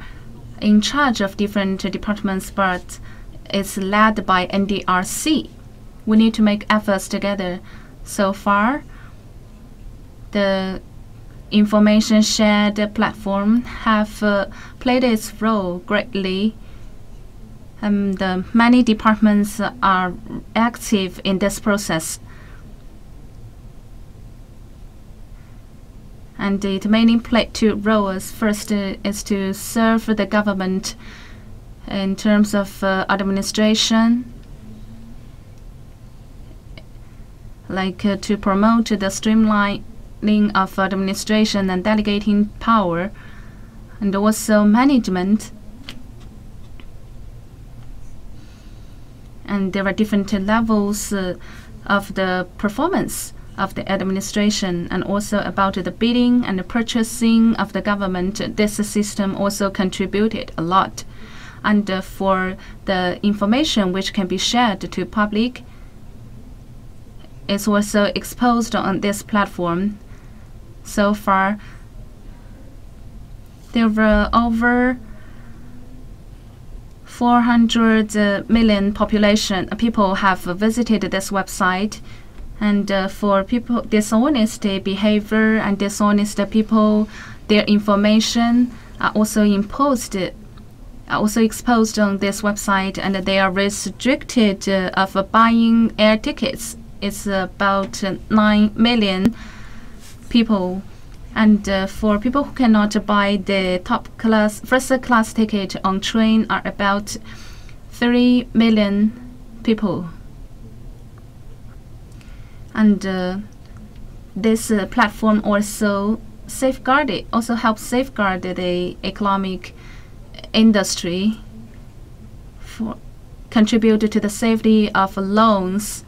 in charge of different departments, but it's led by NDRC. We need to make efforts together. So far, the information shared platform have played its role greatly. Many departments are active in this process. And it mainly played two roles. First is to serve the government in terms of administration, like to promote the streamlining of administration and delegating power, and also management. And there are different levels of the performance of the administration, and also about the bidding and the purchasing of the government. This system also contributed a lot. And for the information which can be shared to public, is also exposed on this platform. So far, there were over 400 million people have visited this website. And for people dishonest behavior and dishonest people, their information are also exposed on this website, and they are restricted of buying air tickets. It's about 9 million people. And for people who cannot buy the first class ticket on train are about 3 million people. And this platform also helps safeguard the economic industry, contribute to the safety of loans.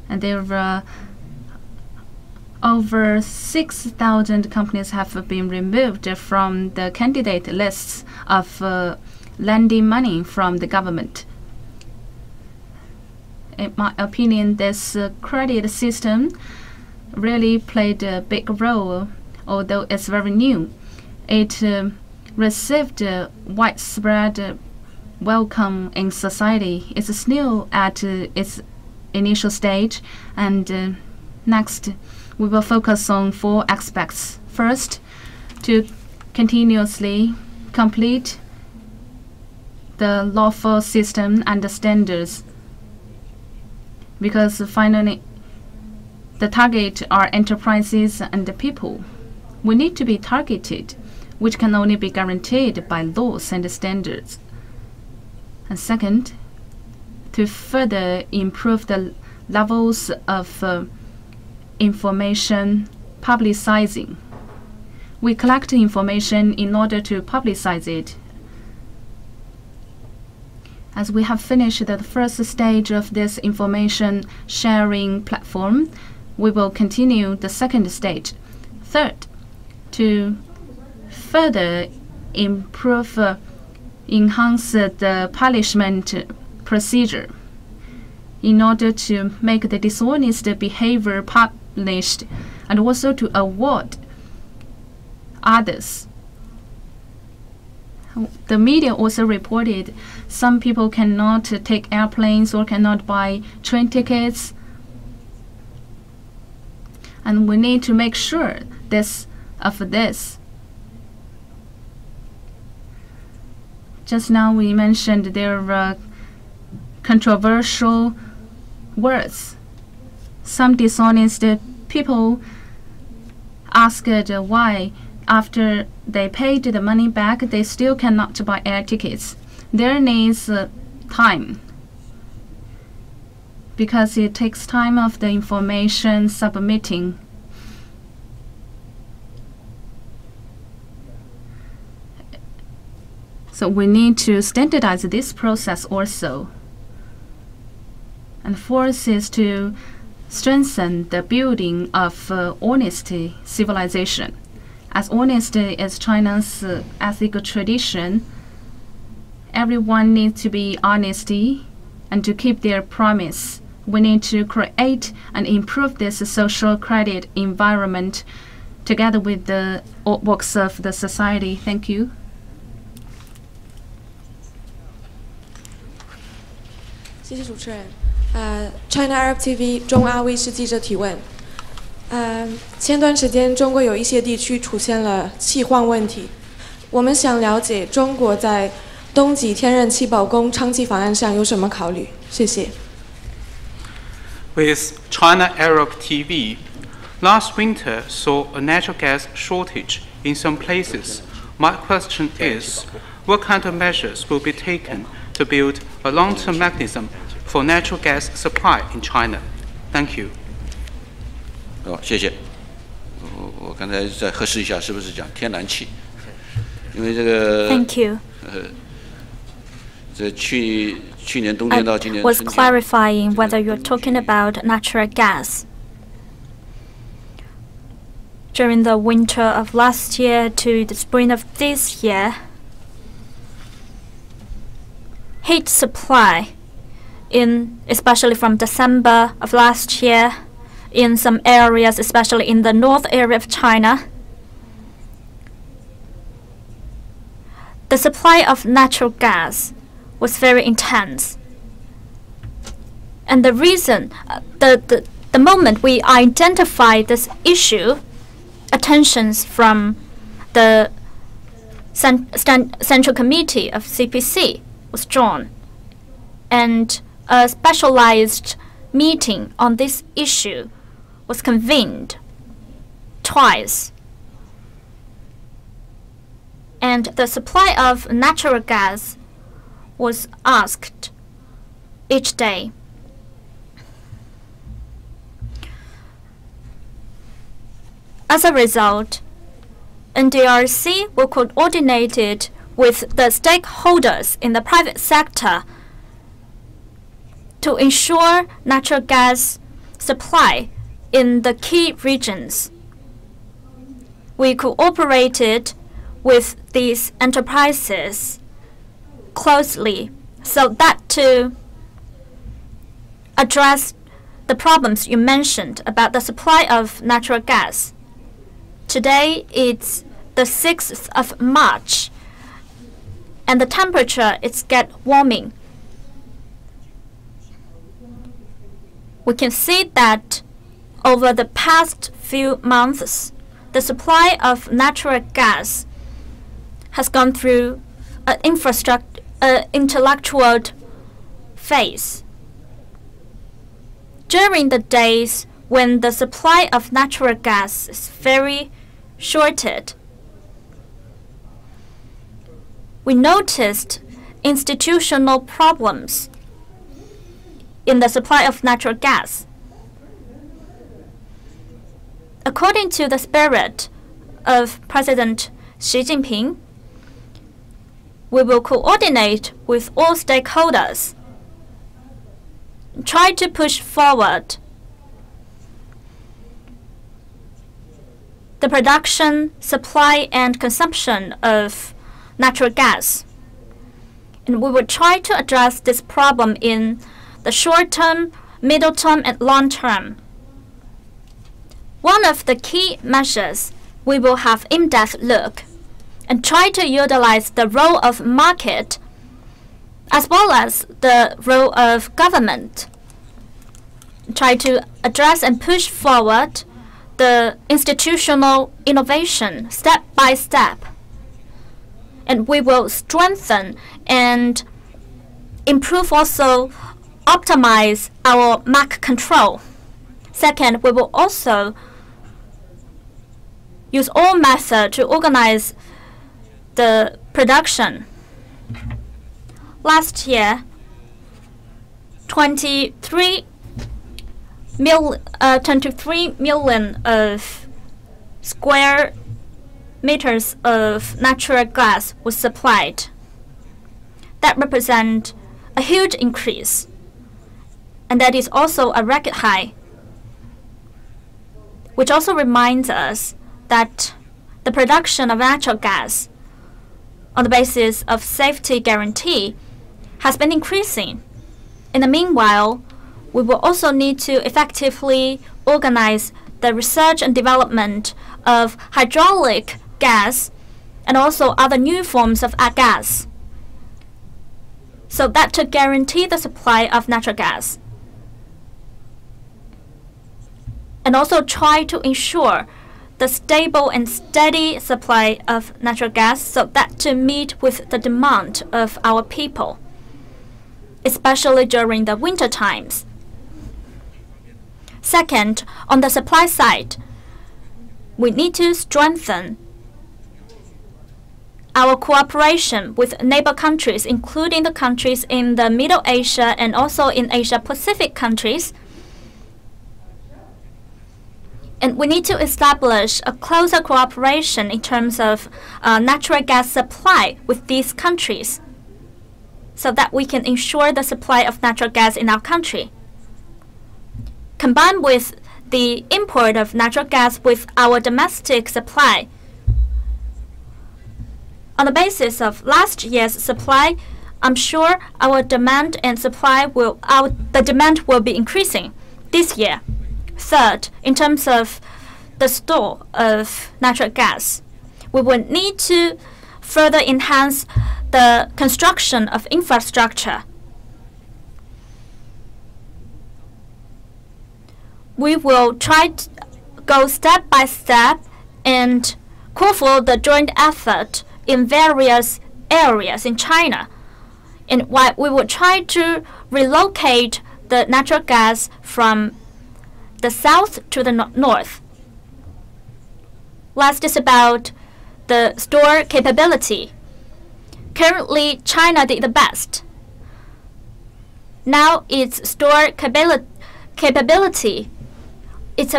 And there are over 6,000 companies have been removed from the candidate lists of lending money from the government. In my opinion, this credit system really played a big role, although it's very new. It received widespread welcome in society. It's still at its initial stage, and next we will focus on 4 aspects. First, to continuously complete the lawful system and the standards, because finally the target are enterprises and the people. We need to be targeted, which can only be guaranteed by laws and standards. And second, to further improve the levels of information publicizing. We collect information in order to publicize it. As we have finished the first stage of this information sharing platform, we will continue the second stage. Third, to further improve, enhance the punishment procedure in order to make the dishonest behavior published, and also to award others. The media also reported some people cannot take airplanes or cannot buy train tickets, and we need to make sure of this. Just now we mentioned there are controversial words. Some dishonest people asked why, after they paid the money back, they still cannot buy air tickets. There needs time, because it takes time of the information submitting. So we need to standardize this process also. And fourth is to strengthen the building of honesty civilization. As honesty is China's ethical tradition, everyone needs to be honesty and to keep their promise. We need to create and improve this social credit environment together with the works of the society. Thank you. China Arab TV 中阿卫视记者提问。前段时间，中国有一些地区出现了气荒问题，我们想了解中国在冬季天然气保供长期方案上有什么考虑？谢谢。With China Arab TV, last winter saw a natural gas shortage in some places. My question is, what kind of measures will be taken to build a long-term mechanism for natural gas supply in China? Thank you. 好，谢谢。我刚才再核实一下，是不是讲天然气？因为这个 Thank you. 这去年冬天到今年 I was clarifying whether you're talking about natural gas. During the winter of last year to the spring of this year, heat supply, especially from December of last year, in some areas, especially in the north area of China, the supply of natural gas was very intense. And the reason, the moment we identified this issue, attentions from the Central Committee of CPC was drawn, and a specialized meeting on this issue was convened twice. And the supply of natural gas was asked each day. As a result, NDRC will coordinate it with the stakeholders in the private sector to ensure natural gas supply in the key regions. We cooperated with these enterprises closely so that to address the problems you mentioned about the supply of natural gas. Today it's the 6th of March and the temperature is get warming. We can see that over the past few months, the supply of natural gas has gone through an intellectual phase. During the days when the supply of natural gas is very shorted, we noticed institutional problems in the supply of natural gas. According to the spirit of President Xi Jinping, we will coordinate with all stakeholders, try to push forward the production, supply, and consumption of natural gas. And we will try to address this problem in the short term, middle term, and long term. One of the key measures, we will have in-depth look and try to utilize the role of market as well as the role of government. Try to address and push forward the institutional innovation step by step. And we will strengthen and improve also optimize our MAC control. Second, we will also use all methods to organize the production. Last year, 23 million of square meters of natural gas was supplied. That represents a huge increase, and that is also a record high, which also reminds us that the production of natural gas on the basis of safety guarantee has been increasing. In the meanwhile, we will also need to effectively organize the research and development of hydraulic gas and also other new forms of gas, so that to guarantee the supply of natural gas, and also try to ensure the stable and steady supply of natural gas, so that to meet with the demand of our people, especially during the winter times. Second, on the supply side, we need to strengthen our cooperation with neighbor countries, including the countries in the Middle Asia and also in Asia-Pacific countries. And we need to establish a closer cooperation in terms of natural gas supply with these countries, so that we can ensure the supply of natural gas in our country. Combined with the import of natural gas with our domestic supply, on the basis of last year's supply, I'm sure our demand and supply the demand will be increasing this year. Third, in terms of the store of natural gas, we will need to further enhance the construction of infrastructure. We will try to go step by step and call for the joint effort in various areas in China. And we will try to relocate the natural gas from the south to the north. Last is about the store capability. Currently, China did the best. Now its store capability, it's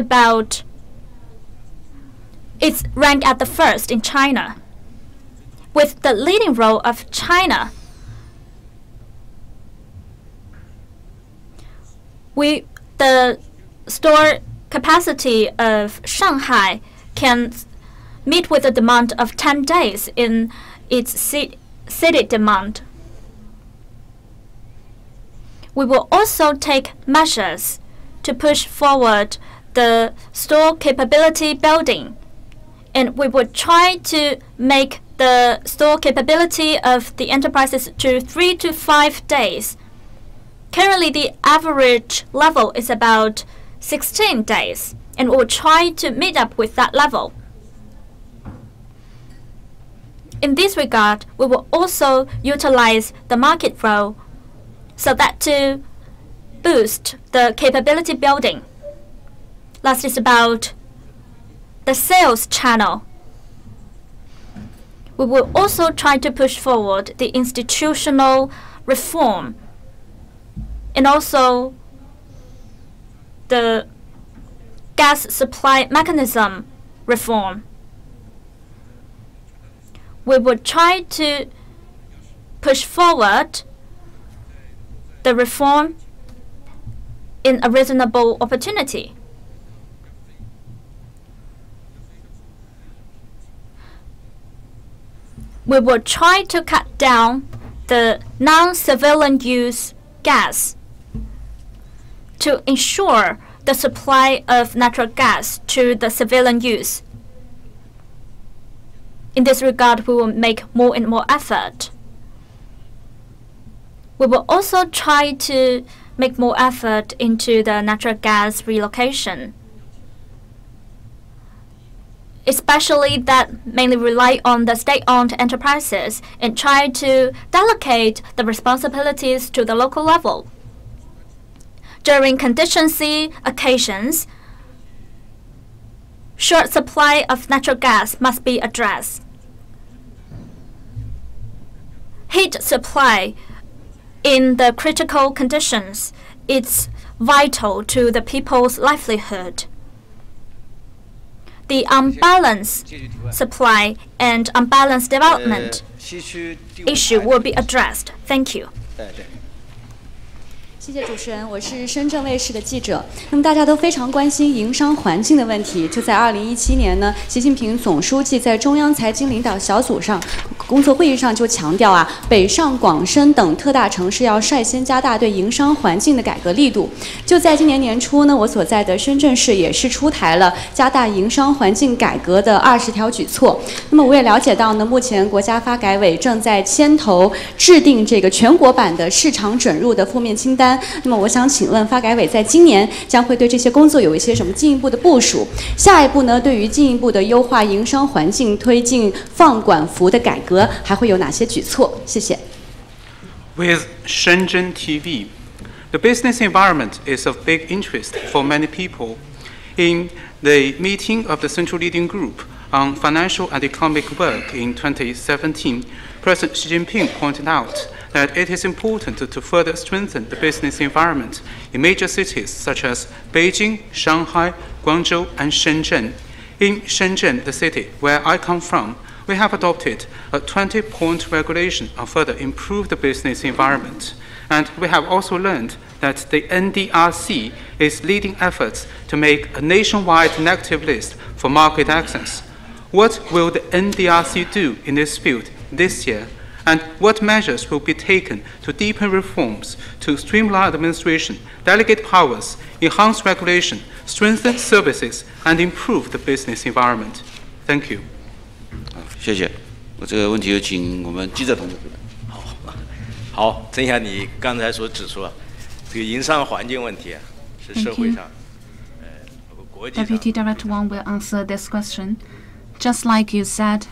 ranked at the first in China. With the leading role of China, the store capacity of Shanghai can meet with the demand of 10 days in its city demand. We will also take measures to push forward the store capability building, and we will try to make the store capability of the enterprises to 3 to 5 days. Currently, the average level is about 16 days, and we will try to meet up with that level. In this regard, we will also utilize the market role so that to boost the capability building. Last is about the sales channel. We will also try to push forward the institutional reform and also the gas supply mechanism reform. We will try to push forward the reform in a reasonable opportunity. We will try to cut down the non-civilian use gas to ensure the supply of natural gas to the civilian use. In this regard, we will make more and more effort. We will also try to make more effort into the natural gas relocation. especially that mainly rely on the state-owned enterprises, and try to delegate the responsibilities to the local level. During contingency occasions, short supply of natural gas must be addressed. Heat supply in the critical conditions is vital to the people's livelihood. The unbalanced supply and unbalanced development issue will be addressed. Thank you. 谢谢主持人，我是深圳卫视的记者。那么大家都非常关心营商环境的问题。就在2017年呢，习近平总书记在中央财经领导小组工作会议上就强调啊，北上广深等特大城市要率先加大对营商环境的改革力度。就在今年年初呢，我所在的深圳市也是出台了加大营商环境改革的20条举措。那么我也了解到呢，目前国家发改委正在牵头制定这个全国版的市场准入的负面清单。那么我想请问发改委在今年将会对这些工作有一些什么进一步的部署？下一步呢，对于进一步的优化营商环境、推进放管服的改革，还会有哪些举措？谢谢。With Shenzhen TV, the business environment is of big interest for many people. In the meeting of the Central Leading Group on Financial and Economic Work in 2017, President Xi Jinping pointed out that it is important to further strengthen the business environment in major cities such as Beijing, Shanghai, Guangzhou, and Shenzhen. In Shenzhen, the city where I come from, we have adopted a 20-point regulation on further improve the business environment. And we have also learned that the NDRC is leading efforts to make a nationwide negative list for market access. What will the NDRC do in this field this year? And what measures will be taken to deepen reforms, to streamline administration, delegate powers, enhance regulation, strengthen services, and improve the business environment? Thank you. 谢谢。我这个问题有请我们记者同志。好，正像你刚才所指出，这个营商环境问题啊，是社会上，国际上。Deputy Director Wang will answer this question. Just like you said,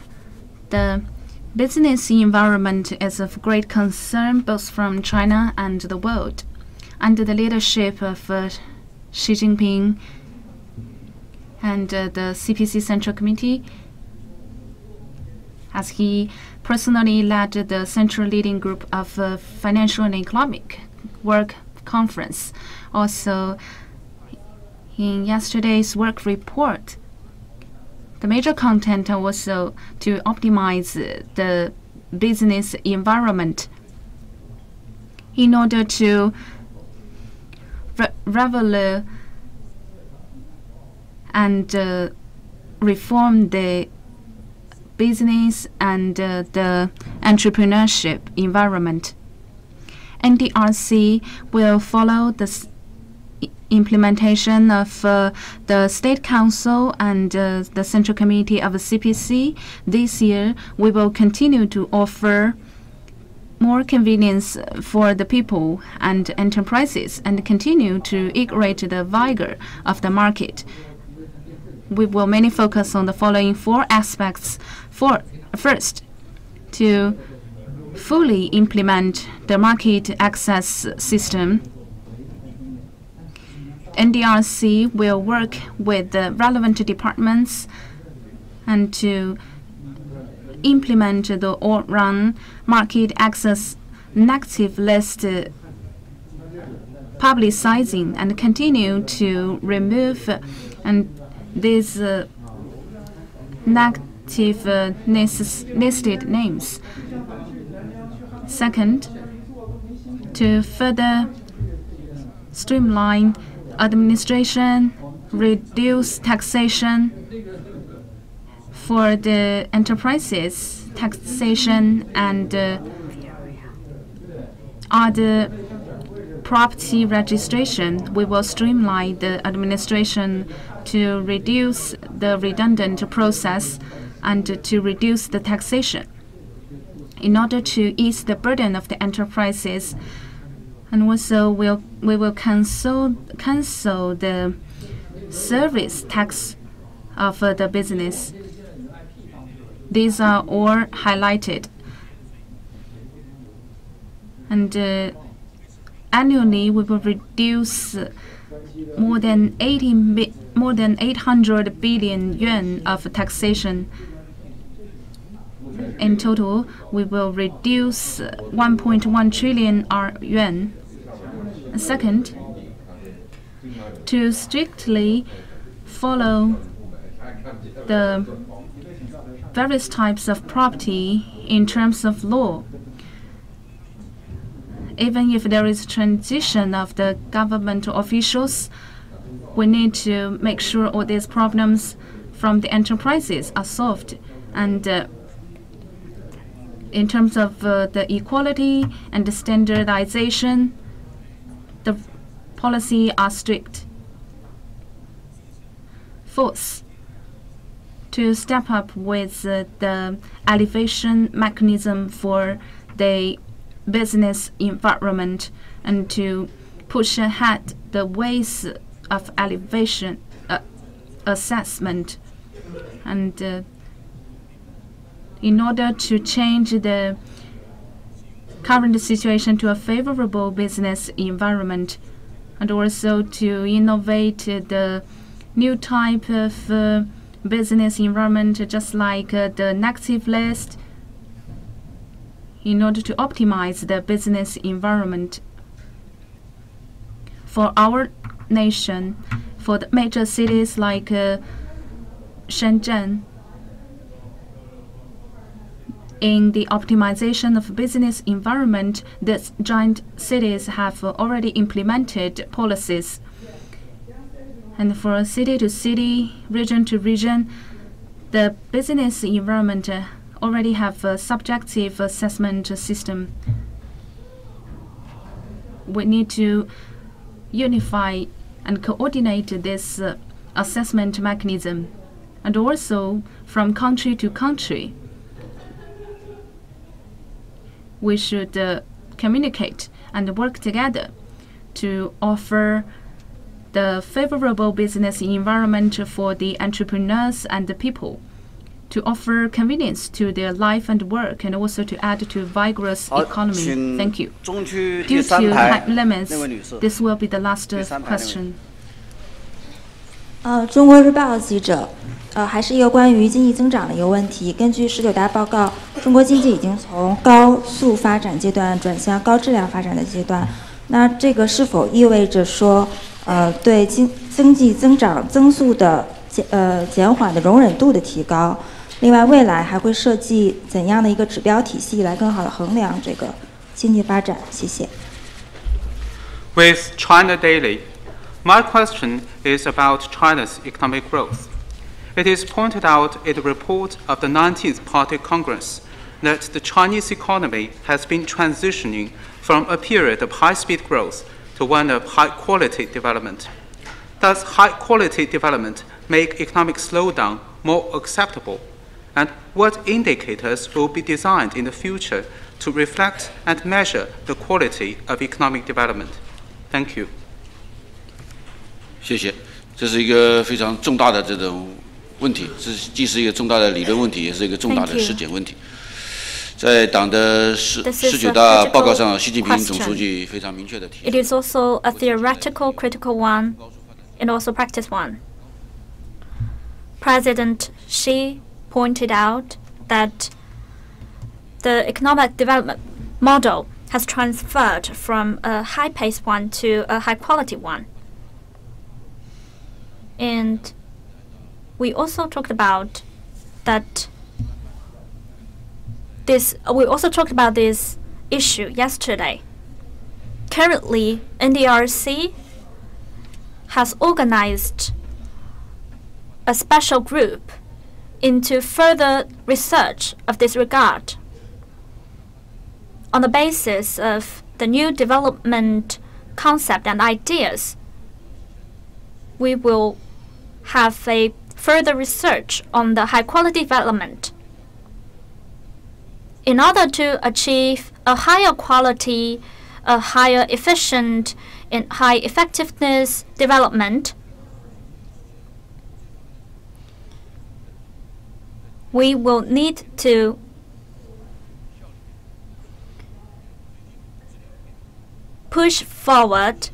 the business environment is of great concern both from China and the world. Under the leadership of Xi Jinping and the CPC Central Committee, as he personally led the Central Leading Group of Financial and Economic Work Conference. Also, in yesterday's work report, the major content was to optimize the business environment in order to revolve and reform the business and the entrepreneurship environment. NDRC will follow the implementation of the State Council and the Central Committee of the CPC. This year, we will continue to offer more convenience for the people and enterprises and continue to integrate the vigor of the market. We will mainly focus on the following 4 aspects. First, to fully implement the market access system. NDRC will work with the relevant departments and to implement the all-round market access negative list publicizing and continue to remove these negative listed names. Second, to further streamline administration, reduce taxation for the enterprises, taxation and other property registration. We will streamline the administration to reduce the redundant process and to reduce the taxation in order to ease the burden of the enterprises. And also we will cancel the service tax of the business. These are all highlighted. And annually, we will reduce more than 800 billion yuan of taxation. In total, we will reduce 1.1 trillion yuan. Second, to strictly follow the various types of property in terms of law. Even if there is transition of the government officials, we need to make sure all these problems from the enterprises are solved. And in terms of the equality and the standardization, the policy are strict. Fourth, to step up with the elevation mechanism for the business environment and to push ahead the ways of elevation assessment, and in order to change the current situation to a favorable business environment, and also to innovate the new type of business environment, just like the negative list, in order to optimize the business environment. For our nation, for the major cities like Shenzhen, in the optimization of business environment, the giant cities have already implemented policies. And for city to city, region to region, the business environment already have a subjective assessment system. We need to unify and coordinate this assessment mechanism, and also from country to country. We should communicate and work together to offer the favorable business environment for the entrepreneurs and the people, to offer convenience to their life and work, and also to add to vigorous economy. Thank you. Due to time limits, this will be the last question. 中国日报记者，还是一个关于经济增长的一个问题。根据19大报告，中国经济已经从高速发展阶段转向高质量发展的阶段。那这个是否意味着说，对经济增长增速的减缓的容忍度的提高？另外，未来还会设计怎样的一个指标体系来更好的衡量这个经济发展？谢谢。With China Daily, my question is about China's economic growth. It is pointed out in the report of the 19th Party Congress that the Chinese economy has been transitioning from a period of high-speed growth to one of high-quality development. Does high-quality development make economic slowdown more acceptable? And what indicators will be designed in the future to reflect and measure the quality of economic development? Thank you. 谢谢，这是一个非常重大的这种问题，既是一个重大的理论问题，也是一个重大的实践问题。在党的19大报告上，习近平总书记非常明确地提出。It is also a theoretical, critical one, and also practice one. President Xi pointed out that the economic development model has transferred from a high-paced one to a high-quality one. And we also talked about that we also talked about this issue yesterday. Currently, NDRC has organized a special group into further research of this regard. On the basis of the new development concept and ideas, we will have a further research on the high-quality development. In order to achieve a higher quality, a higher efficient, and high effectiveness development, we will need to push forward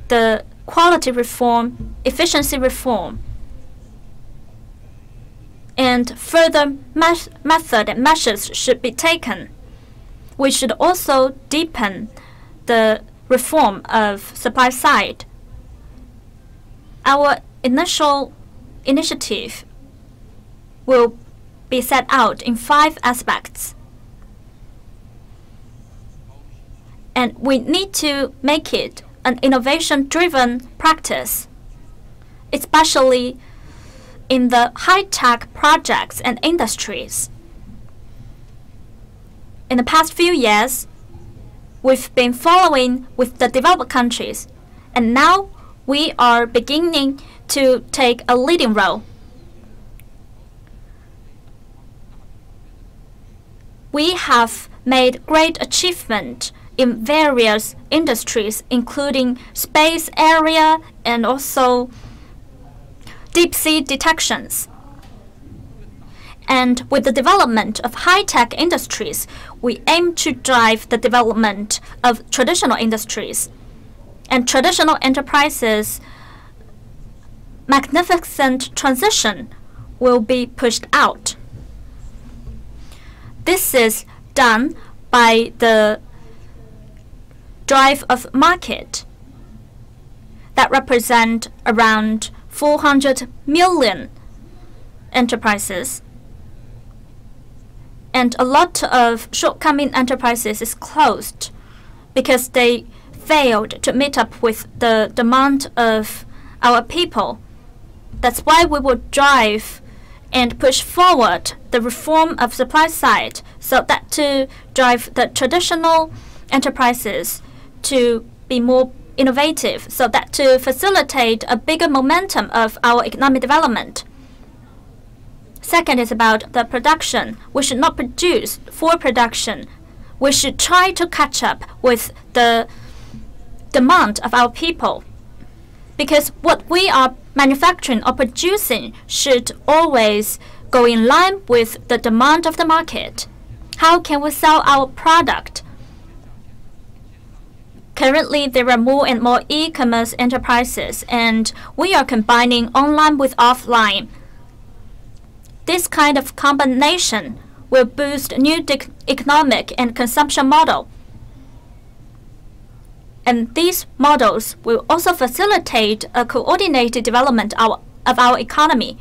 the quality reform, efficiency reform, and further method and measures should be taken. We should also deepen the reform of supply side. Our initial initiative will be set out in 5 aspects. And we need to make it an innovation-driven practice, especially in the high-tech projects and industries. In the past few years, we've been following with the developed countries, and now we are beginning to take a leading role. We have made great achievement in various industries, including space area and also deep-sea detections. And with the development of high-tech industries, we aim to drive the development of traditional industries. And traditional enterprises' magnificent transition will be pushed out. This is done by the drive of market that represent around 400 million enterprises. And a lot of shortcoming enterprises is closed because they failed to meet up with the demand of our people. That's why we will drive and push forward the reform of supply side so that to drive the traditional enterprises to be more innovative, so that to facilitate a bigger momentum of our economic development. Second is about the production. We should not produce for production. We should try to catch up with the demand of our people. Because what we are manufacturing or producing should always go in line with the demand of the market. How can we sell our product? Currently, there are more and more e-commerce enterprises, and we are combining online with offline. This kind of combination will boost new economic and consumption model. And these models will also facilitate a coordinated development of our economy.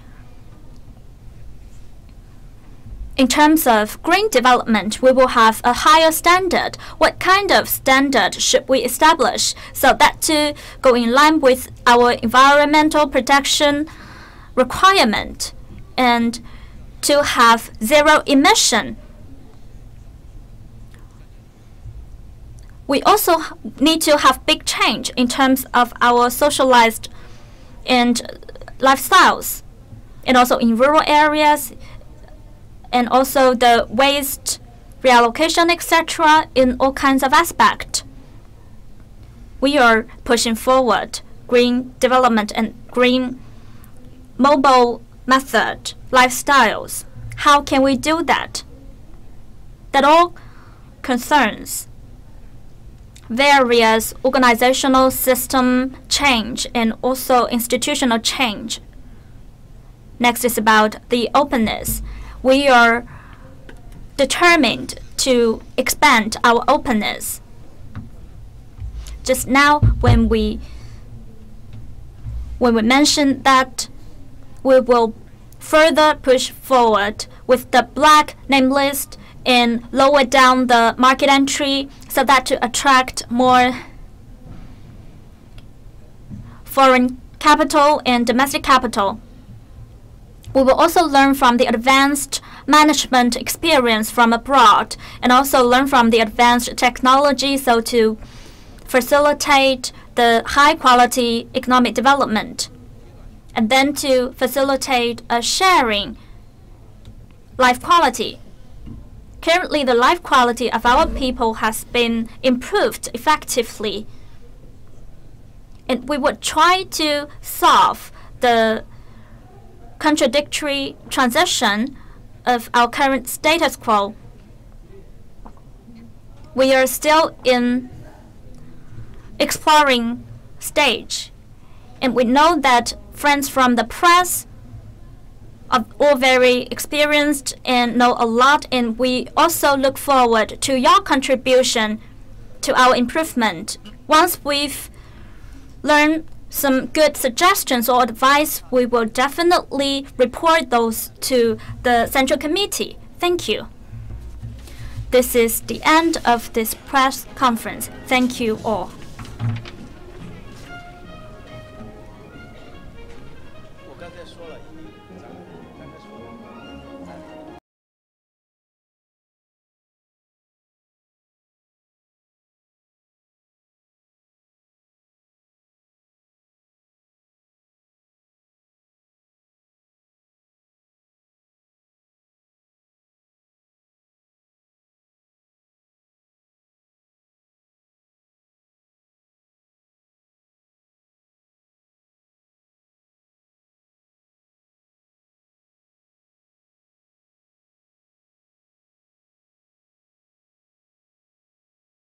In terms of green development, we will have a higher standard. What kind of standard should we establish so that to go in line with our environmental protection requirement and to have zero emission? We also need to have big change in terms of our socialized and lifestyles, and also in rural areas, and also the waste reallocation, etc., in all kinds of aspects. We are pushing forward green development and green mobile method lifestyles. How can we do that? That all concerns various organizational system change and also institutional change. Next is about the openness. We are determined to expand our openness. Just now, when we mentioned that we will further push forward with the black name list and lower down the market entry so that to attract more foreign capital and domestic capital. We will also learn from the advanced management experience from abroad and also learn from the advanced technology so to facilitate the high-quality economic development and then to facilitate a sharing life quality. Currently, the life quality of our people has been improved effectively, and we would try to solve the contradictory transition of our current status quo. We are still in exploring stage, and we know that friends from the press are all very experienced and know a lot, and we also look forward to your contribution to our improvement. Once we've learned some good suggestions or advice, we will definitely report those to the Central Committee. Thank you. This is the end of this press conference. Thank you all.